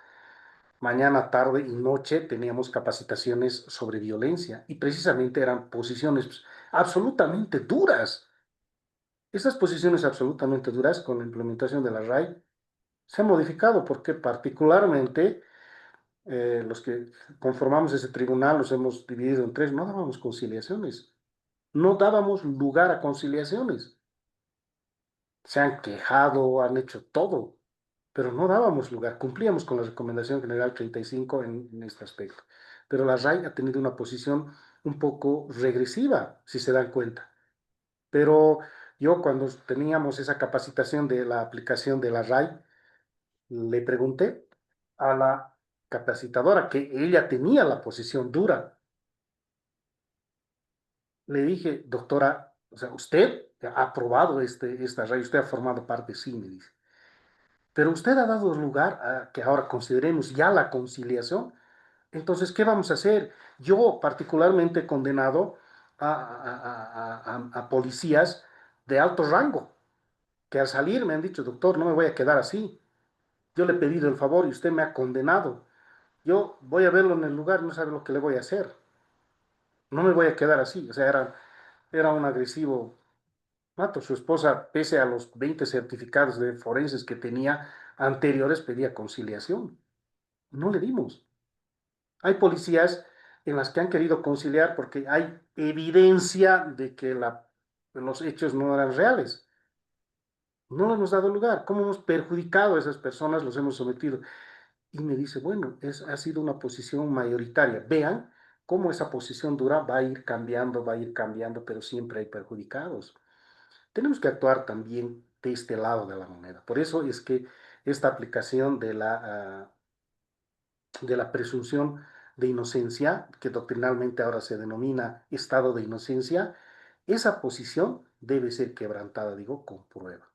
Mañana, tarde y noche teníamos capacitaciones sobre violencia y precisamente eran posiciones absolutamente duras. Estas posiciones absolutamente duras con la implementación de la RAI se han modificado porque particularmente los que conformamos ese tribunal los hemos dividido en tres, no dábamos conciliaciones, no dábamos lugar a conciliaciones. Se han quejado, han hecho todo, pero no dábamos lugar, cumplíamos con la Recomendación General 35 en este aspecto. Pero la RAI ha tenido una posición un poco regresiva, si se dan cuenta. Pero yo cuando teníamos esa capacitación de la aplicación de la RAI, le pregunté a la capacitadora que ella tenía la posición dura. Le dije, doctora, o sea, usted ha aprobado esta RAI, usted ha formado parte, sí, me dice. Pero usted ha dado lugar a que ahora consideremos ya la conciliación. Entonces, ¿qué vamos a hacer? Yo particularmente he condenado a policías de alto rango, que al salir me han dicho, doctor, no me voy a quedar así. Yo le he pedido el favor y usted me ha condenado. Yo voy a verlo en el lugar, no sabe lo que le voy a hacer. No me voy a quedar así. O sea, era un agresivo mato. Su esposa, pese a los 20 certificados de forenses que tenía anteriores, pedía conciliación. No le dimos. Hay policías en las que han querido conciliar porque hay evidencia de que los hechos no eran reales. No le hemos dado lugar. ¿Cómo hemos perjudicado a esas personas? Los hemos sometido. Y me dice, bueno, ha sido una posición mayoritaria. Vean cómo esa posición dura va a ir cambiando, pero siempre hay perjudicados. Tenemos que actuar también de este lado de la moneda. Por eso es que esta aplicación de la presunción de inocencia, que doctrinalmente ahora se denomina estado de inocencia, esa posición debe ser quebrantada, digo, con prueba.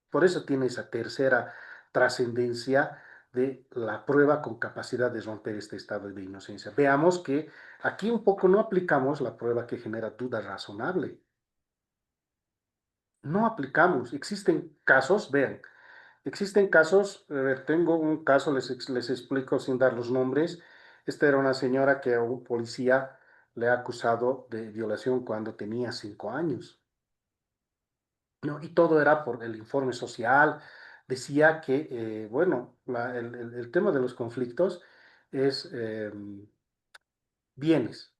Por eso tiene esa tercera trascendencia de la prueba con capacidad de romper este estado de inocencia. Veamos que aquí un poco no aplicamos la prueba que genera duda razonable. No aplicamos. Existen casos, vean, existen casos, tengo un caso, les explico sin dar los nombres. Esta era una señora que a un policía le ha acusado de violación cuando tenía 5 años. ¿No? Y todo era por el informe social. Decía que, bueno, el tema de los conflictos es bienes.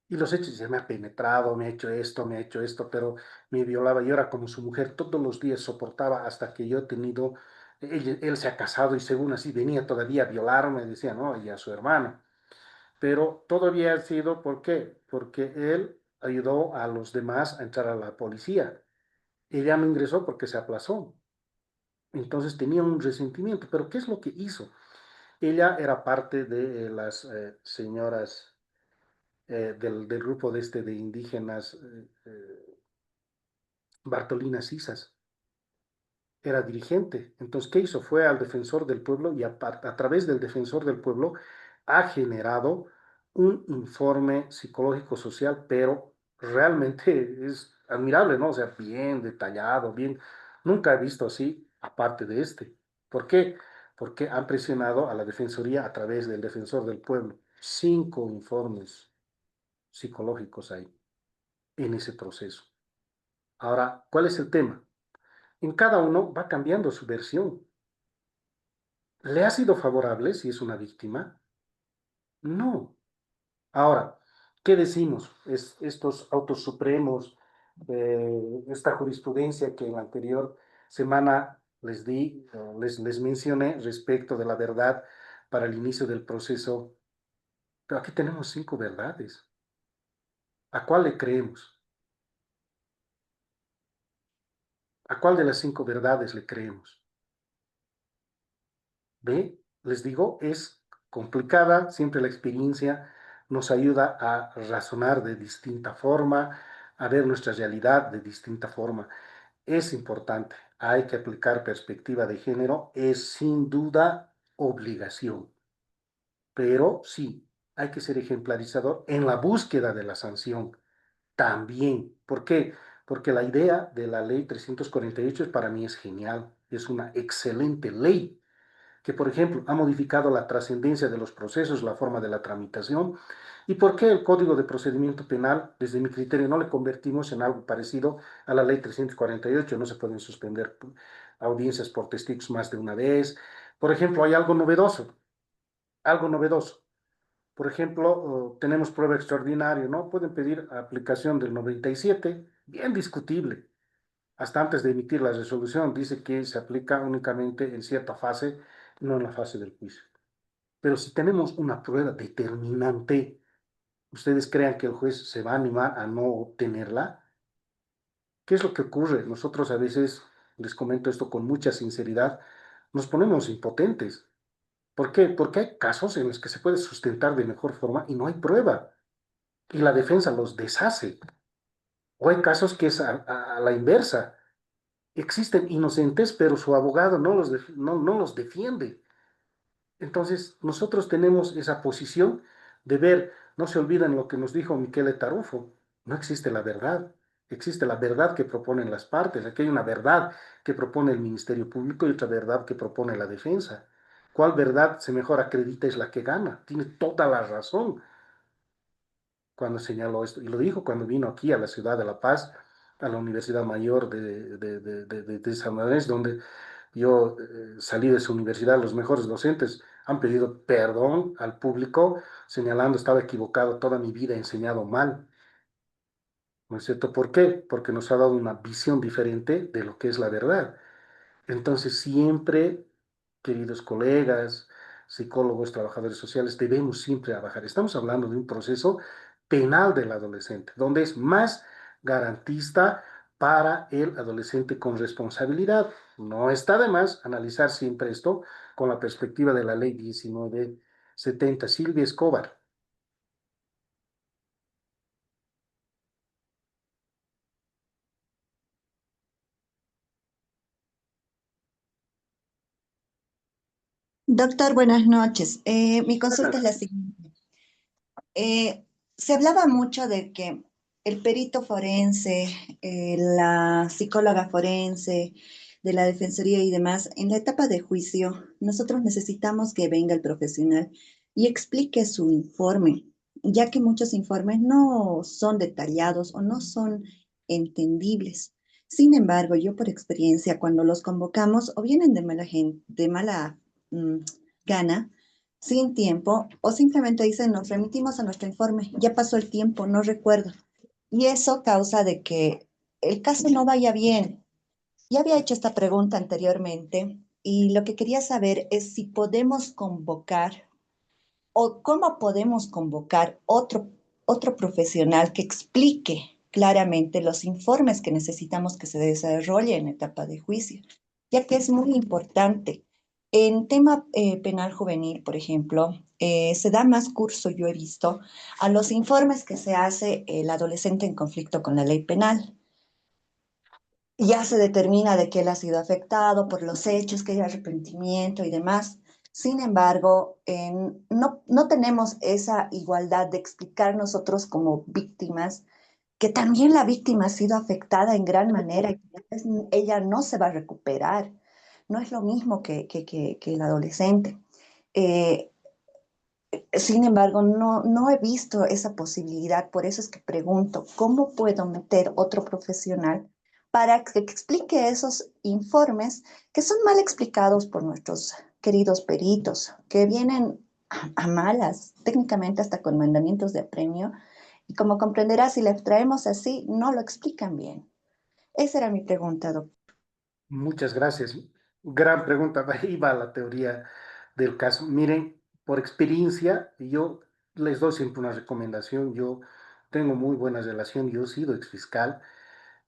Y los hechos, se me ha penetrado, me ha hecho esto, pero me violaba. Yo era como su mujer, todos los días soportaba hasta que yo he tenido, él se ha casado y según así venía todavía a violarme, decía, ¿no? Y a su hermano. Pero todavía ha sido, ¿por qué? Porque él ayudó a los demás a entrar a la policía. Ella no ingresó porque se aplazó. Entonces tenía un resentimiento. Pero ¿qué es lo que hizo? Ella era parte de las señoras del grupo de indígenas Bartolina Sisas. Era dirigente. Entonces, ¿qué hizo? Fue al defensor del pueblo y a través del defensor del pueblo ha generado un informe psicológico social, pero realmente es admirable, ¿no? O sea, bien detallado, bien. Nunca he visto así, aparte de este. ¿Por qué? Porque han presionado a la defensoría a través del defensor del pueblo. 5 informes psicológicos hay en ese proceso. Ahora, ¿cuál es el tema? En cada uno va cambiando su versión. ¿Le ha sido favorable si es una víctima? No. Ahora, ¿qué decimos? Estos autos supremos, esta jurisprudencia que en la anterior semana les di, les mencioné respecto de la verdad para el inicio del proceso, pero aquí tenemos 5 verdades. ¿A cuál le creemos? ¿A cuál de las 5 verdades le creemos? ¿Ve? Les digo, es complicada, siempre la experiencia nos ayuda a razonar de distinta forma, a ver nuestra realidad de distinta forma. Es importante, hay que aplicar perspectiva de género, es sin duda obligación, pero sí, hay que ser ejemplarizador en la búsqueda de la sanción también. ¿Por qué? porque la idea de la ley 348 para mí es genial, es una excelente ley que, por ejemplo, ha modificado la trascendencia de los procesos, la forma de la tramitación, y por qué el Código de Procedimiento Penal, desde mi criterio, no le convertimos en algo parecido a la ley 348, no se pueden suspender audiencias por testigos más de una vez. Por ejemplo, hay algo novedoso, algo novedoso. Por ejemplo, tenemos prueba extraordinaria, ¿no? Pueden pedir aplicación del 97, bien discutible. Hasta antes de emitir la resolución, dice que se aplica únicamente en cierta fase, no en la fase del juicio. Pero si tenemos una prueba determinante, ¿ustedes crean que el juez se va a animar a no obtenerla? ¿Qué es lo que ocurre? Nosotros a veces, les comento esto con mucha sinceridad, nos ponemos impotentes. ¿Por qué? Porque hay casos en los que se puede sustentar de mejor forma y no hay prueba. Y la defensa los deshace. O hay casos que es a la inversa. Existen inocentes, pero su abogado no los defiende. Entonces, nosotros tenemos esa posición de ver, no se olviden lo que nos dijo Michele Tarufo, no existe la verdad, existe la verdad que proponen las partes, aquí hay una verdad que propone el Ministerio Público y otra verdad que propone la defensa. ¿Cuál verdad se mejor acredita es la que gana? Tiene toda la razón cuando señaló esto, y lo dijo cuando vino aquí a la ciudad de La Paz, a la Universidad Mayor de San Andrés, donde yo salí de su universidad, los mejores docentes han pedido perdón al público, señalando estaba equivocado, toda mi vida he enseñado mal. ¿No es cierto? ¿Por qué? Porque nos ha dado una visión diferente de lo que es la verdad. Entonces, siempre, queridos colegas, psicólogos, trabajadores sociales, debemos siempre trabajar. Estamos hablando de un proceso penal del adolescente, donde es más garantista para el adolescente con responsabilidad. No está de más analizar siempre esto con la perspectiva de la ley 1970. Silvia Escobar. Doctor, buenas noches. Mi consulta es la siguiente. Se hablaba mucho de que el perito forense, la psicóloga forense, de la defensoría y demás, en la etapa de juicio, nosotros necesitamos que venga el profesional y explique su informe, ya que muchos informes no son detallados o no son entendibles. Sin embargo, yo por experiencia, cuando los convocamos, o vienen de de mala mm, gana, sin tiempo, o simplemente dicen, nos remitimos a nuestro informe, ya pasó el tiempo, no recuerdo. Y eso causa de que el caso no vaya bien. Ya había hecho esta pregunta anteriormente y lo que quería saber es si podemos convocar o cómo podemos convocar otro profesional que explique claramente los informes que necesitamos que se desarrolle en etapa de juicio, ya que es muy importante. En tema penal juvenil, por ejemplo, se da más curso, yo he visto, a los informes que se hace el adolescente en conflicto con la ley penal. Ya se determina de que él ha sido afectado por los hechos, que hay arrepentimiento y demás. Sin embargo, no tenemos esa igualdad de explicar nosotros como víctimas que también la víctima ha sido afectada en gran manera y ella no se va a recuperar. No es lo mismo que el adolescente. Eh, Sin embargo, no he visto esa posibilidad, por eso es que pregunto, ¿cómo puedo meter otro profesional para que explique esos informes que son mal explicados por nuestros queridos peritos, que vienen a malas, técnicamente hasta con mandamientos de apremio, y como comprenderás, si le traemos así, no lo explican bien? Esa era mi pregunta, doctor. Muchas gracias. Gran pregunta. Ahí va la teoría del caso. Miren, por experiencia, yo les doy siempre una recomendación. Yo tengo muy buena relación. Yo he sido exfiscal,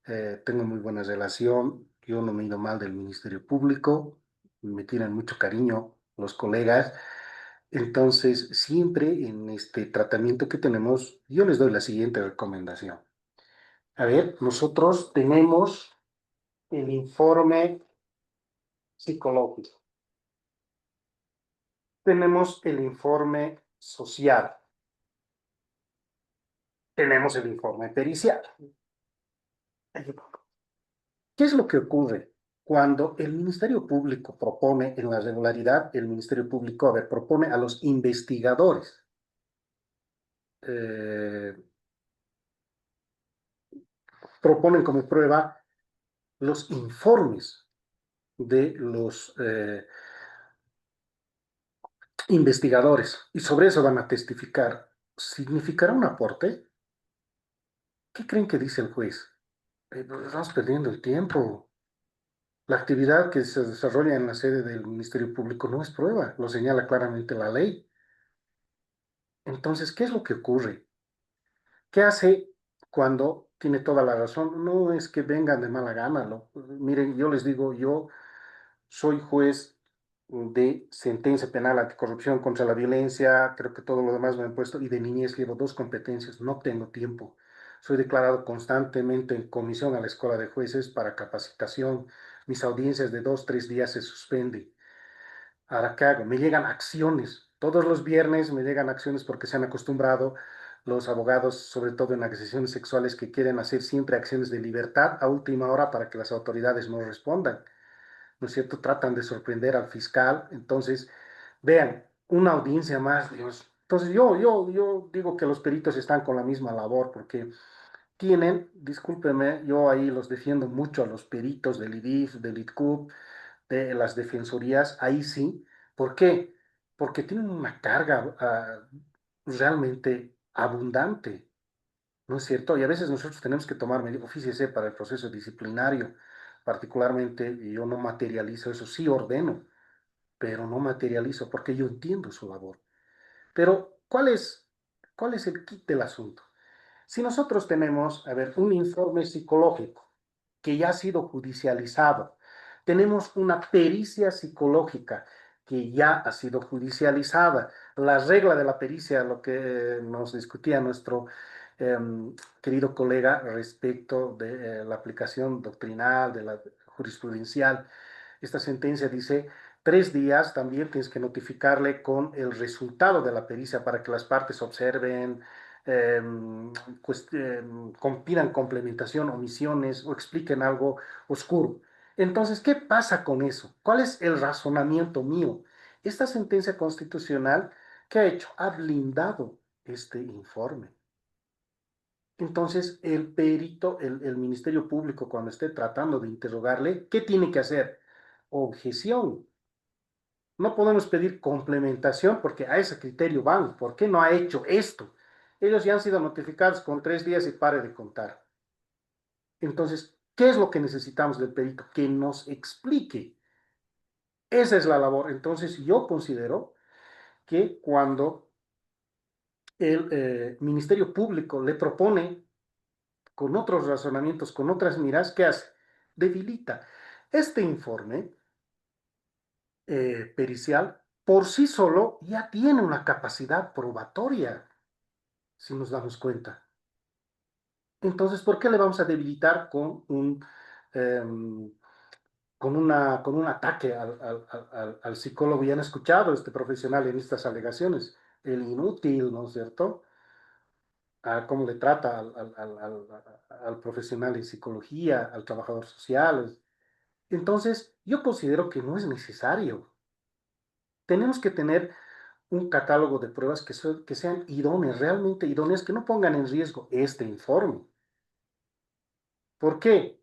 tengo muy buena relación. Yo no me he ido mal del Ministerio Público. Me tienen mucho cariño los colegas. Entonces, siempre en este tratamiento que tenemos, yo les doy la siguiente recomendación. A ver, nosotros tenemos el informe psicológico. Tenemos el informe social. Tenemos el informe pericial. ¿Qué es lo que ocurre? Cuando el Ministerio Público propone en la regularidad, el Ministerio Público, a ver, propone a los investigadores eh, proponen como prueba los informes de los investigadores y sobre eso van a testificar. ¿Significará un aporte? ¿Qué creen que dice el juez? Pues estamos perdiendo el tiempo. La actividad que se desarrolla en la sede del Ministerio Público no es prueba, lo señala claramente la ley. Entonces, ¿qué es lo que ocurre? ¿Qué hace cuando tiene toda la razón? No es que vengan de mala gana. Miren, yo les digo, yo soy juez de sentencia penal anticorrupción contra la violencia, creo que todo lo demás me han puesto, y de niñez llevo dos competencias, no tengo tiempo. Soy declarado constantemente en comisión a la escuela de jueces para capacitación. Mis audiencias de 2, 3 días se suspenden. Ahora, ¿qué hago? Me llegan acciones. Todos los viernes me llegan acciones porque se han acostumbrado los abogados, sobre todo en agresiones sexuales, que quieren hacer siempre acciones de libertad a última hora para que las autoridades no respondan. ¿No es cierto? Tratan de sorprender al fiscal. Entonces, vean, una audiencia más, Dios. Entonces, yo digo que los peritos están con la misma labor porque tienen, discúlpeme, yo ahí los defiendo mucho a los peritos del IDIF, del ITCUP, de las defensorías, ahí sí. ¿Por qué? Porque tienen una carga realmente abundante, ¿no es cierto? Y a veces nosotros tenemos que tomar medidas, fíjese, para el proceso disciplinario, particularmente, yo no materializo eso, sí ordeno, pero no materializo porque yo entiendo su labor. Pero, ¿cuál es el kit del asunto? Si nosotros tenemos, a ver, un informe psicológico que ya ha sido judicializado, tenemos una pericia psicológica que ya ha sido judicializada, la regla de la pericia, lo que nos discutía nuestro eh, querido colega respecto de la aplicación doctrinal, de la jurisprudencial, esta sentencia dice 3 días, también tienes que notificarle con el resultado de la pericia para que las partes observen, pidan complementación, omisiones o expliquen algo oscuro. Entonces, ¿qué pasa con eso? ¿Cuál es el razonamiento mío? Esta sentencia constitucional, ¿qué ha hecho? Ha blindado este informe. Entonces, el perito, el Ministerio Público, cuando esté tratando de interrogarle, ¿qué tiene que hacer? Objeción. No podemos pedir complementación porque a ese criterio van. ¿Por qué no ha hecho esto? Ellos ya han sido notificados con 3 días y pare de contar. Entonces, ¿qué es lo que necesitamos del perito? Que nos explique. Esa es la labor. Entonces, yo considero que cuando el Ministerio Público le propone con otros razonamientos, con otras miras, ¿qué hace? Debilita. Este informe pericial por sí solo ya tiene una capacidad probatoria, si nos damos cuenta. Entonces, ¿por qué le vamos a debilitar con un ataque al psicólogo? Ya han escuchado este profesional en estas alegaciones, el inútil, ¿no es cierto? A cómo le trata al profesional en psicología, al trabajador social. Entonces, yo considero que no es necesario. Tenemos que tener un catálogo de pruebas que sean idóneas, realmente idóneas, que no pongan en riesgo este informe. ¿Por qué?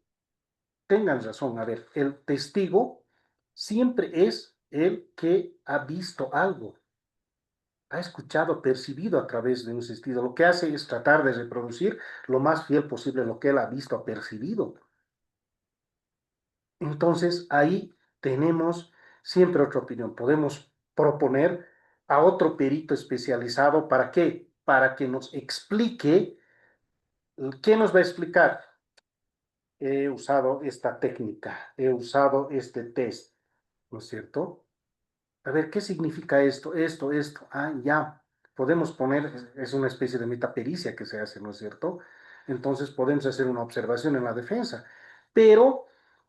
Tengan razón. A ver, el testigo siempre es el que ha visto algo, ha escuchado, percibido a través de un sentido. Lo que hace es tratar de reproducir lo más fiel posible lo que él ha visto, ha percibido. Entonces, ahí tenemos siempre otra opinión. Podemos proponer a otro perito especializado. ¿Para qué? Para que nos explique. ¿Qué nos va a explicar? He usado esta técnica, he usado este test, ¿no es cierto? A ver, ¿qué significa esto, esto, esto? Ah, ya, podemos poner, es una especie de metapericia que se hace, ¿no es cierto? Entonces podemos hacer una observación en la defensa. Pero,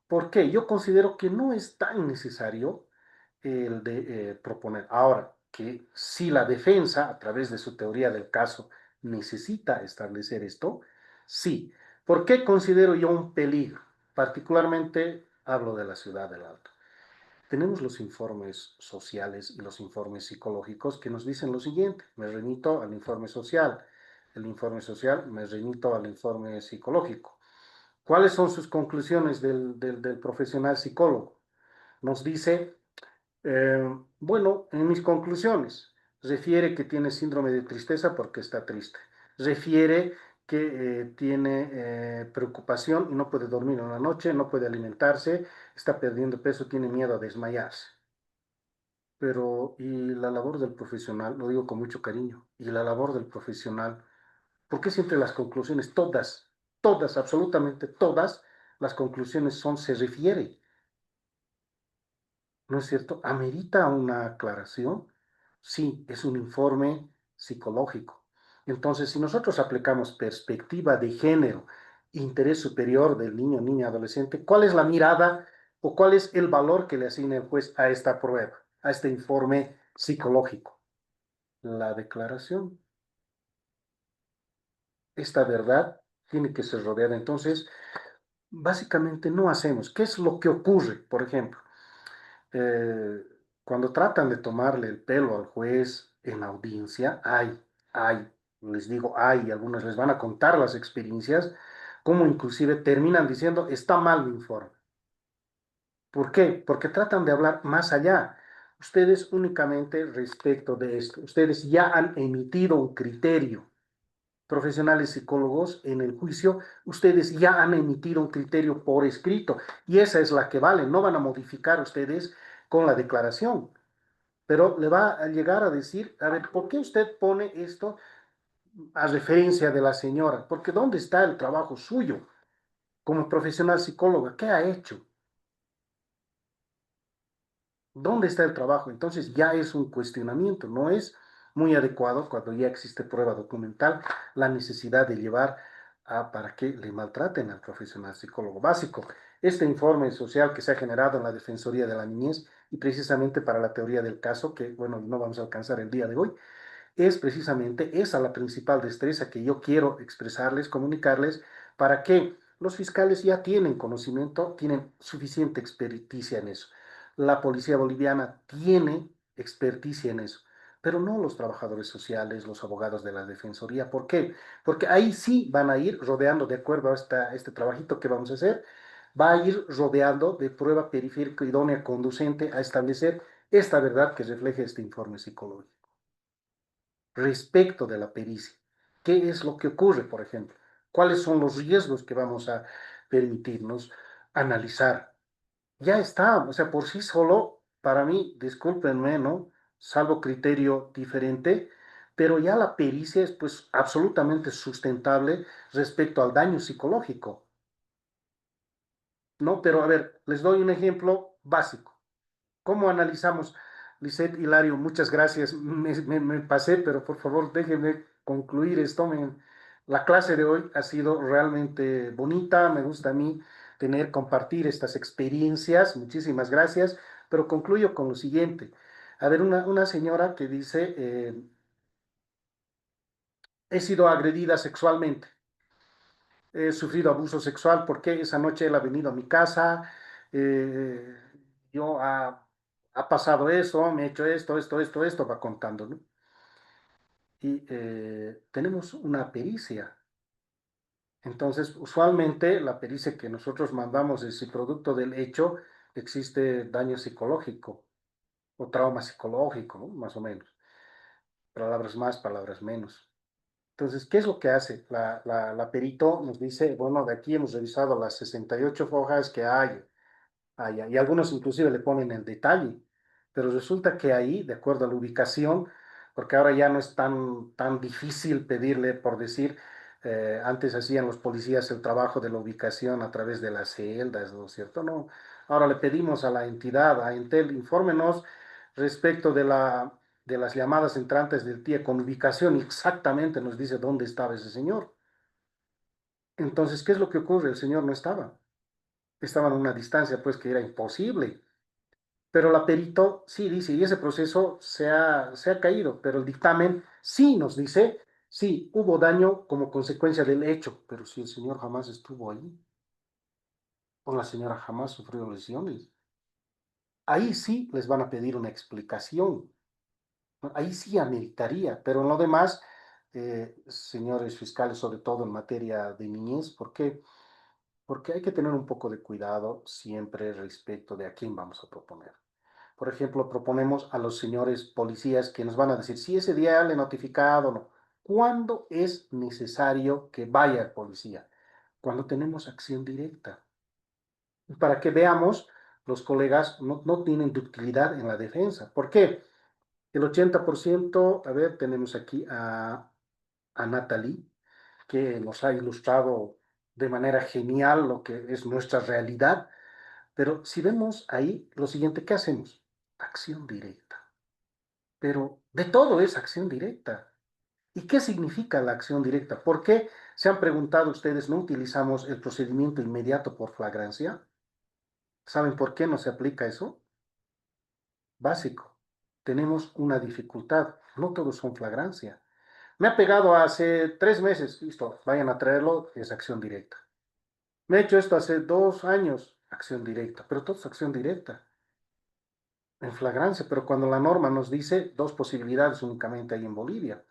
¿por qué? Yo considero que no es tan necesario el de proponer. Ahora, que si la defensa, a través de su teoría del caso, necesita establecer esto, sí. ¿Por qué considero yo un peligro? Particularmente hablo de la ciudad del Alto. Tenemos los informes sociales y los informes psicológicos que nos dicen lo siguiente. Me remito al informe social. El informe social me remito al informe psicológico. ¿Cuáles son sus conclusiones del profesional psicólogo? Nos dice, bueno, en mis conclusiones, refiere que tiene síndrome de tristeza porque está triste. Refiere que tiene preocupación y no puede dormir en la noche, no puede alimentarse, está perdiendo peso, tiene miedo a desmayarse. Pero, y la labor del profesional, lo digo con mucho cariño, y la labor del profesional, ¿por qué siempre las conclusiones, todas, absolutamente todas, las conclusiones son, se refiere? ¿No es cierto? ¿Amerita una aclaración? Sí, es un informe psicológico. Entonces, si nosotros aplicamos perspectiva de género, interés superior del niño, niña, adolescente, ¿cuál es la mirada o cuál es el valor que le asigna el juez a esta prueba, a este informe psicológico? La declaración. Esta verdad tiene que ser rodeada. Entonces, básicamente no hacemos. ¿Qué es lo que ocurre? Por ejemplo, eh, cuando tratan de tomarle el pelo al juez en audiencia, les digo, algunos les van a contar las experiencias, como inclusive terminan diciendo, está mal mi informe. ¿Por qué? Porque tratan de hablar más allá. Ustedes únicamente respecto de esto, ustedes ya han emitido un criterio. Profesionales psicólogos en el juicio, ustedes ya han emitido un criterio por escrito y esa es la que vale, no van a modificar ustedes con la declaración, pero le va a llegar a decir, a ver, ¿por qué usted pone esto a referencia de la señora? Porque ¿dónde está el trabajo suyo como profesional psicóloga? ¿Qué ha hecho? ¿Dónde está el trabajo? Entonces ya es un cuestionamiento, no es muy adecuado cuando ya existe prueba documental la necesidad de llevar a para que le maltraten al profesional psicólogo básico. Este informe social que se ha generado en la Defensoría de la Niñez y precisamente para la teoría del caso, que bueno, no vamos a alcanzar el día de hoy, es precisamente esa la principal destreza que yo quiero expresarles, comunicarles, para que los fiscales ya tienen conocimiento, tienen suficiente experticia en eso. La policía boliviana tiene experticia en eso, pero no los trabajadores sociales, los abogados de la defensoría. ¿Por qué? Porque ahí sí van a ir rodeando, de acuerdo a este trabajito que vamos a hacer, va a ir rodeando de prueba periférica idónea conducente a establecer esta verdad que refleja este informe psicológico respecto de la pericia. ¿Qué es lo que ocurre, por ejemplo? ¿Cuáles son los riesgos que vamos a permitirnos analizar? Ya está, o sea, por sí solo, para mí, discúlpenme, ¿no? Salvo criterio diferente, pero ya la pericia es pues absolutamente sustentable respecto al daño psicológico, ¿no? Pero a ver, les doy un ejemplo básico. ¿Cómo analizamos? Lisette, Hilario, muchas gracias. Me pasé, pero por favor déjenme concluir esto. La clase de hoy ha sido realmente bonita. Me gusta a mí compartir estas experiencias. Muchísimas gracias. Pero concluyo con lo siguiente. A ver, una señora que dice, he sido agredida sexualmente. He sufrido abuso sexual porque esa noche él ha venido a mi casa. eh, yo ha pasado eso, me he hecho esto, va contando, ¿no? Y tenemos una pericia. Entonces, usualmente la pericia que nosotros mandamos es si producto del hecho existe daño psicológico o trauma psicológico, ¿no? Más o menos. Palabras más, palabras menos. Entonces, ¿qué es lo que hace? La perito nos dice, bueno, de aquí hemos revisado las 68 fojas que hay. Y algunos inclusive le ponen el detalle, pero resulta que ahí, de acuerdo a la ubicación, porque ahora ya no es tan difícil pedirle, por decir, antes hacían los policías el trabajo de la ubicación a través de las celdas, ¿no es cierto? No, ahora le pedimos a la entidad, a Entel, infórmenos respecto de las llamadas entrantes del TIE con ubicación, y exactamente nos dice dónde estaba ese señor. Entonces, ¿qué es lo que ocurre? El señor no estaba. Estaban a una distancia, pues, que era imposible. Pero la perito sí dice, y ese proceso se ha caído, pero el dictamen sí nos dice Sí, hubo daño como consecuencia del hecho, pero si el señor jamás estuvo ahí, o la señora jamás sufrió lesiones, ahí sí les van a pedir una explicación, ¿no? Ahí sí ameritaría, pero en lo demás, señores fiscales, sobre todo en materia de niñez, ¿por qué? Porque hay que tener un poco de cuidado siempre respecto de a quién vamos a proponer. Por ejemplo, proponemos a los señores policías que nos van a decir si ese día le he notificado o no. ¿Cuándo es necesario que vaya el policía? Cuando tenemos acción directa. Para que veamos, los colegas no tienen ductilidad en la defensa. ¿Por qué? El 80%, a ver, tenemos aquí a Natalie, que nos ha ilustrado de manera genial lo que es nuestra realidad. Pero si vemos ahí lo siguiente, ¿qué hacemos? Acción directa. Pero de todo es acción directa. ¿Y qué significa la acción directa? ¿Por qué se han preguntado ustedes, no utilizamos el procedimiento inmediato por flagrancia? ¿Saben por qué no se aplica eso? Básico. Tenemos una dificultad. No todos son flagrancia. Me ha pegado hace 3 meses. Listo, vayan a traerlo, es acción directa. Me he hecho esto hace 2 años, acción directa. Pero todo es acción directa. En flagrancia, pero cuando la norma nos dice dos posibilidades únicamente hay en Bolivia.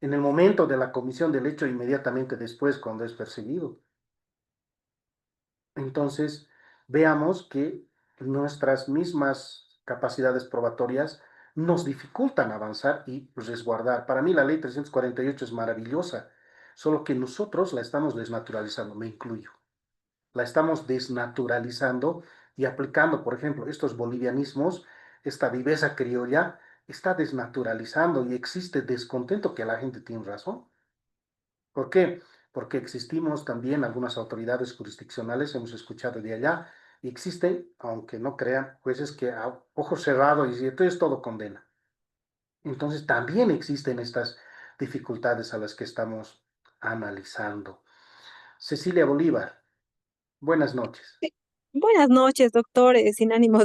En el momento de la comisión del hecho, inmediatamente después, cuando es perseguido. Entonces, veamos que nuestras mismas capacidades probatorias nos dificultan avanzar y resguardar. Para mí la ley 348 es maravillosa, solo que nosotros la estamos desnaturalizando, me incluyo. La estamos desnaturalizando y aplicando, por ejemplo, estos bolivianismos, esta viveza criolla, está desnaturalizando y existe descontento que la gente tiene razón. ¿Por qué? Porque existimos también algunas autoridades jurisdiccionales, hemos escuchado de allá, y existen, aunque no crean, jueces que a ojo cerrado y si entonces todo condena. Entonces también existen estas dificultades a las que estamos analizando. Cecilia Bolívar, buenas noches. Buenas noches, doctor. Sin ánimo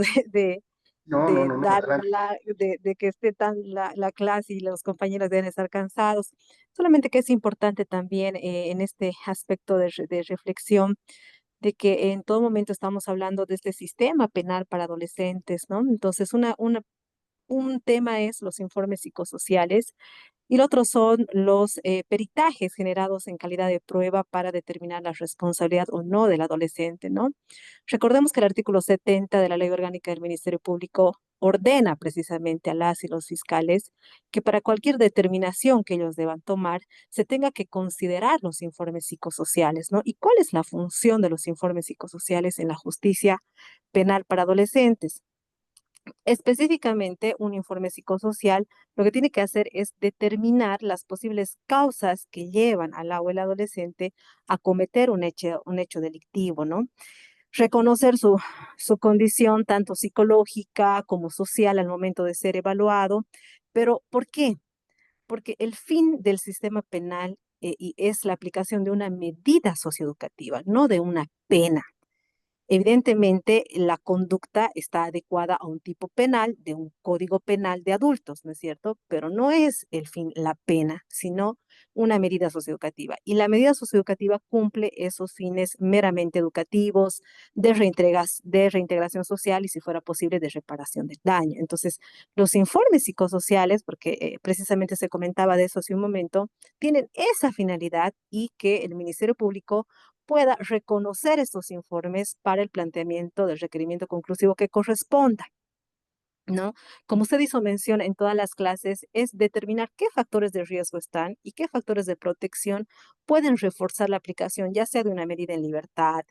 No, no, de no, no, dar adelante. de que esté tan la clase y los compañeros deben estar cansados. Solamente que es importante también en este aspecto de reflexión de que en todo momento estamos hablando de este sistema penal para adolescentes, ¿no? Entonces, un tema es los informes psicosociales y el otro son los peritajes generados en calidad de prueba para determinar la responsabilidad o no del adolescente, ¿no? Recordemos que el artículo 70 de la Ley Orgánica del Ministerio Público ordena precisamente a las y los fiscales que para cualquier determinación que ellos deban tomar se tenga que considerar los informes psicosociales, ¿no? ¿Y cuál es la función de los informes psicosociales en la justicia penal para adolescentes? Específicamente, un informe psicosocial lo que tiene que hacer es determinar las posibles causas que llevan al o el adolescente a cometer un hecho delictivo, ¿no? Reconocer su condición tanto psicológica como social al momento de ser evaluado. Pero, ¿por qué? Porque el fin del sistema penal y es la aplicación de una medida socioeducativa, no de una pena. Evidentemente, la conducta está adecuada a un tipo penal de un código penal de adultos, ¿no es cierto? Pero no es el fin la pena, sino una medida socioeducativa. Y la medida socioeducativa cumple esos fines meramente educativos, de reintegración social y, si fuera posible, de reparación del daño. Entonces, los informes psicosociales, porque precisamente se comentaba de eso hace un momento, tienen esa finalidad y que el Ministerio Público pueda reconocer estos informes para el planteamiento del requerimiento conclusivo que corresponda, ¿no? Como usted hizo mención en todas las clases, es determinar qué factores de riesgo están y qué factores de protección pueden reforzar la aplicación, ya sea de una medida en libertad,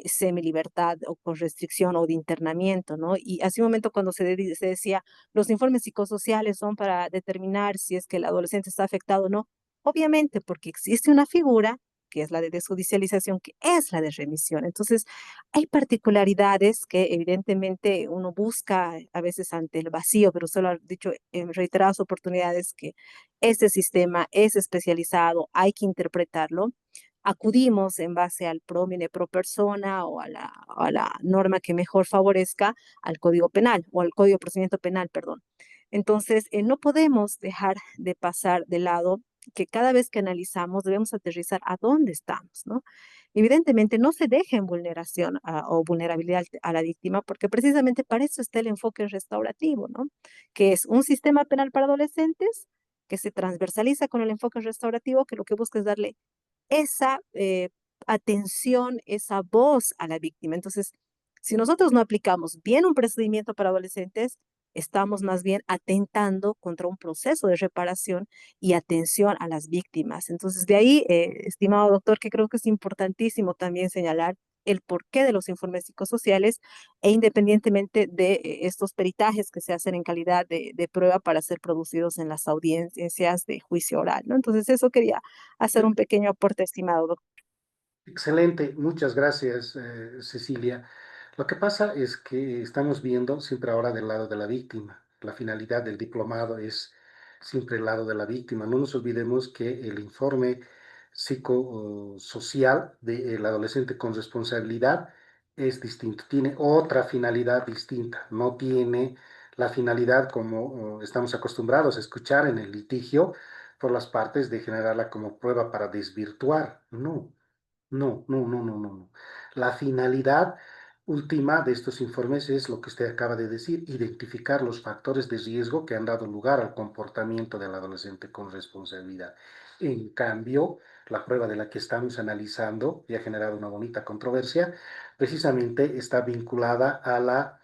semilibertad o con restricción o de internamiento, ¿no? Y hace un momento cuando se decía, los informes psicosociales son para determinar si es que el adolescente está afectado o no, obviamente porque existe una figura que es la de desjudicialización, que es la de remisión. Entonces, hay particularidades que evidentemente uno busca a veces ante el vacío, pero usted lo ha dicho en reiteradas oportunidades que este sistema es especializado, hay que interpretarlo. Acudimos en base al promine pro persona o a la norma que mejor favorezca al Código Penal o al Código de Procedimiento Penal, perdón. Entonces, no podemos dejar de pasar de lado que cada vez que analizamos debemos aterrizar a dónde estamos, ¿no? Evidentemente no se deja en vulneración o vulnerabilidad a la víctima, porque precisamente para eso está el enfoque restaurativo, ¿no? Que es un sistema penal para adolescentes que se transversaliza con el enfoque restaurativo, que lo que busca es darle esa atención, esa voz a la víctima. Entonces, si nosotros no aplicamos bien un procedimiento para adolescentes, estamos más bien atentando contra un proceso de reparación y atención a las víctimas. Entonces, de ahí, estimado doctor, que creo que es importantísimo también señalar el porqué de los informes psicosociales e independientemente de estos peritajes que se hacen en calidad de prueba para ser producidos en las audiencias de juicio oral, ¿no? Entonces, eso quería hacer un pequeño aporte, estimado doctor. Excelente, muchas gracias, Cecilia. Lo que pasa es que estamos viendo siempre ahora del lado de la víctima. La finalidad del diplomado es siempre el lado de la víctima. No nos olvidemos que el informe psicosocial del adolescente con responsabilidad es distinto, tiene otra finalidad distinta, no tiene la finalidad como estamos acostumbrados a escuchar en el litigio por las partes de generarla como prueba para desvirtuar. No. No, no, no, no, no, no. La finalidad última de estos informes es lo que usted acaba de decir, identificar los factores de riesgo que han dado lugar al comportamiento del adolescente con responsabilidad. En cambio, la prueba de la que estamos analizando y ha generado una bonita controversia, precisamente está vinculada a la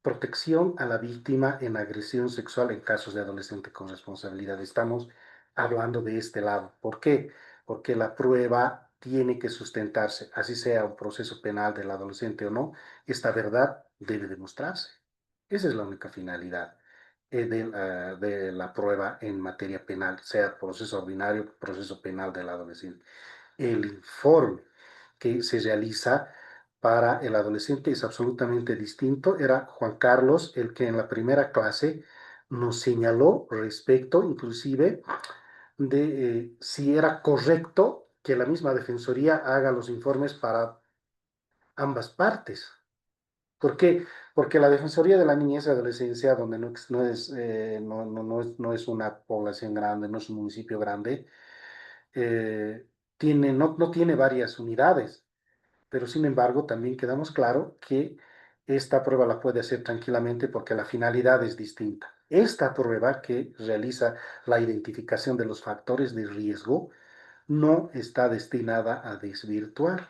protección a la víctima en agresión sexual en casos de adolescente con responsabilidad. Estamos hablando de este lado. ¿Por qué? Porque la prueba tiene que sustentarse, así sea un proceso penal del adolescente o no, esta verdad debe demostrarse. Esa es la única finalidad de la prueba en materia penal, sea proceso ordinario, proceso penal del adolescente. El informe que se realiza para el adolescente es absolutamente distinto. Era Juan Carlos el que en la primera clase nos señaló respecto inclusive de si era correcto que la misma Defensoría haga los informes para ambas partes. ¿Por qué? Porque la Defensoría de la Niñez y Adolescencia, donde no es una población grande, no es un municipio grande, eh, no tiene varias unidades, pero sin embargo también quedamos claro que esta prueba la puede hacer tranquilamente porque la finalidad es distinta. Esta prueba que realiza la identificación de los factores de riesgo no está destinada a desvirtuar,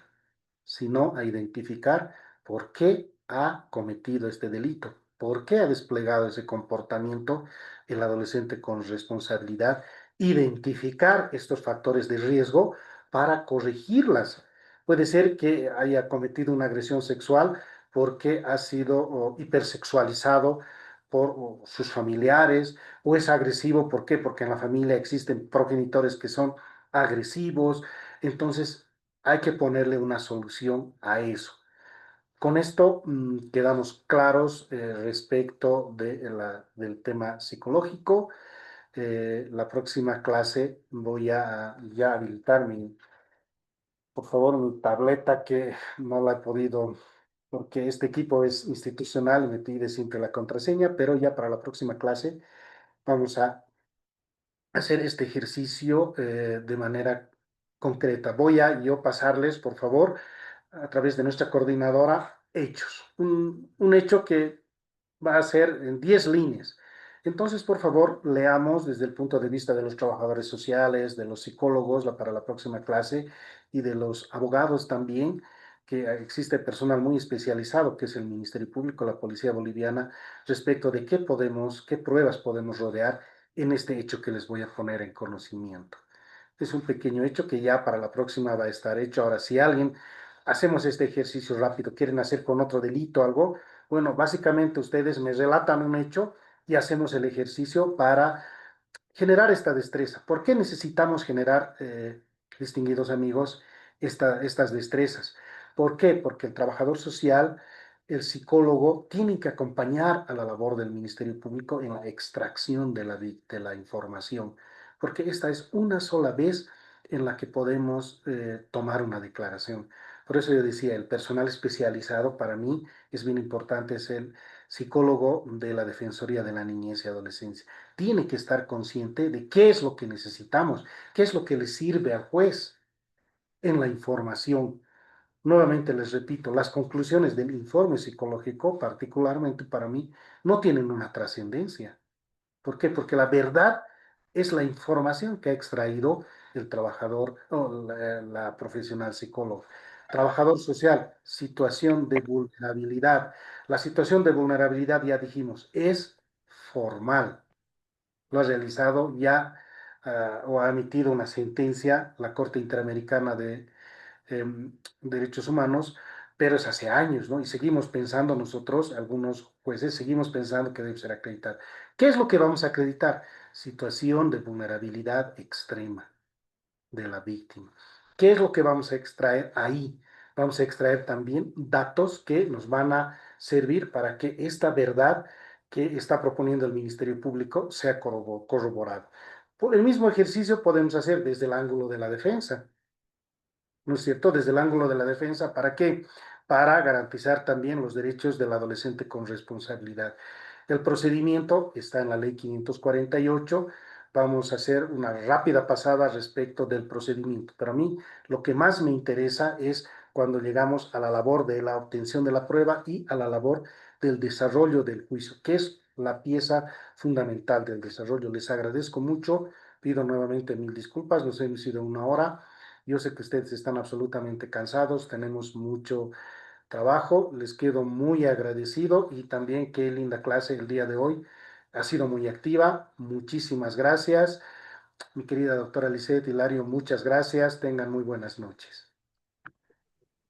sino a identificar por qué ha cometido este delito, por qué ha desplegado ese comportamiento el adolescente con responsabilidad, identificar estos factores de riesgo para corregirlas. Puede ser que haya cometido una agresión sexual porque ha sido hipersexualizado por sus familiares, o es agresivo, ¿por qué? Porque en la familia existen progenitores que son agresivos. Entonces hay que ponerle una solución a eso. Con esto quedamos claros respecto del tema psicológico. La próxima clase voy a ya habilitar por favor, mi tableta que no la he podido, porque este equipo es institucional y me pide siempre la contraseña, pero ya para la próxima clase vamos a hacer este ejercicio de manera concreta. Voy a yo pasarles, por favor, a través de nuestra coordinadora, hechos. Un hecho que va a ser en 10 líneas. Entonces, por favor, leamos desde el punto de vista de los trabajadores sociales, de los psicólogos para la próxima clase y de los abogados también, que existe personal muy especializado, que es el Ministerio Público, la Policía Boliviana, respecto de qué pruebas podemos rodear en este hecho que les voy a poner en conocimiento. Es un pequeño hecho que ya para la próxima va a estar hecho. Ahora, si alguien hacemos este ejercicio rápido, quieren hacer con otro delito algo, bueno, básicamente ustedes me relatan un hecho y hacemos el ejercicio para generar esta destreza. ¿Por qué necesitamos generar, distinguidos amigos, estas destrezas? ¿Por qué? Porque el trabajador social, el psicólogo, tienen que acompañar a la labor del Ministerio Público en la extracción de la información, porque esta es una sola vez en la que podemos tomar una declaración. Por eso yo decía, el personal especializado para mí es bien importante, es el psicólogo de la Defensoría de la Niñez y Adolescencia. Tiene que estar consciente de qué es lo que necesitamos, qué es lo que le sirve al juez en la información. Nuevamente les repito, las conclusiones del informe psicológico, particularmente para mí, no tienen una trascendencia. ¿Por qué? Porque la verdad es la información que ha extraído el trabajador o la profesional psicólogo. Trabajador social, situación de vulnerabilidad. La situación de vulnerabilidad, ya dijimos, es formal. Lo ha realizado ya o ha emitido una sentencia la Corte Interamericana de Derechos Humanos, pero es hace años, ¿no? Y seguimos pensando nosotros, algunos jueces, seguimos pensando que debe ser acreditado. ¿Qué es lo que vamos a acreditar? Situación de vulnerabilidad extrema de la víctima. ¿Qué es lo que vamos a extraer ahí? Vamos a extraer también datos que nos van a servir para que esta verdad que está proponiendo el Ministerio Público sea corroborada. Por el mismo ejercicio podemos hacer desde el ángulo de la defensa. ¿No es cierto? Desde el ángulo de la defensa, ¿para qué? Para garantizar también los derechos del adolescente con responsabilidad. El procedimiento está en la ley 548. Vamos a hacer una rápida pasada respecto del procedimiento. Pero a mí lo que más me interesa es cuando llegamos a la labor de la obtención de la prueba y a la labor del desarrollo del juicio, que es la pieza fundamental del desarrollo. Les agradezco mucho. Pido nuevamente mil disculpas. Nos hemos ido una hora. Yo sé que ustedes están absolutamente cansados, tenemos mucho trabajo, les quedo muy agradecido y también qué linda clase el día de hoy. Ha sido muy activa, muchísimas gracias. Mi querida doctora Lisette, Hilario, muchas gracias, tengan muy buenas noches.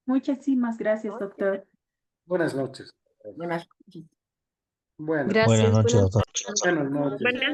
Muchísimas gracias, doctor. Buenas noches. Buenas noches. Bueno, Gracias. Buenas noches, Buenas doctor. buenas noches.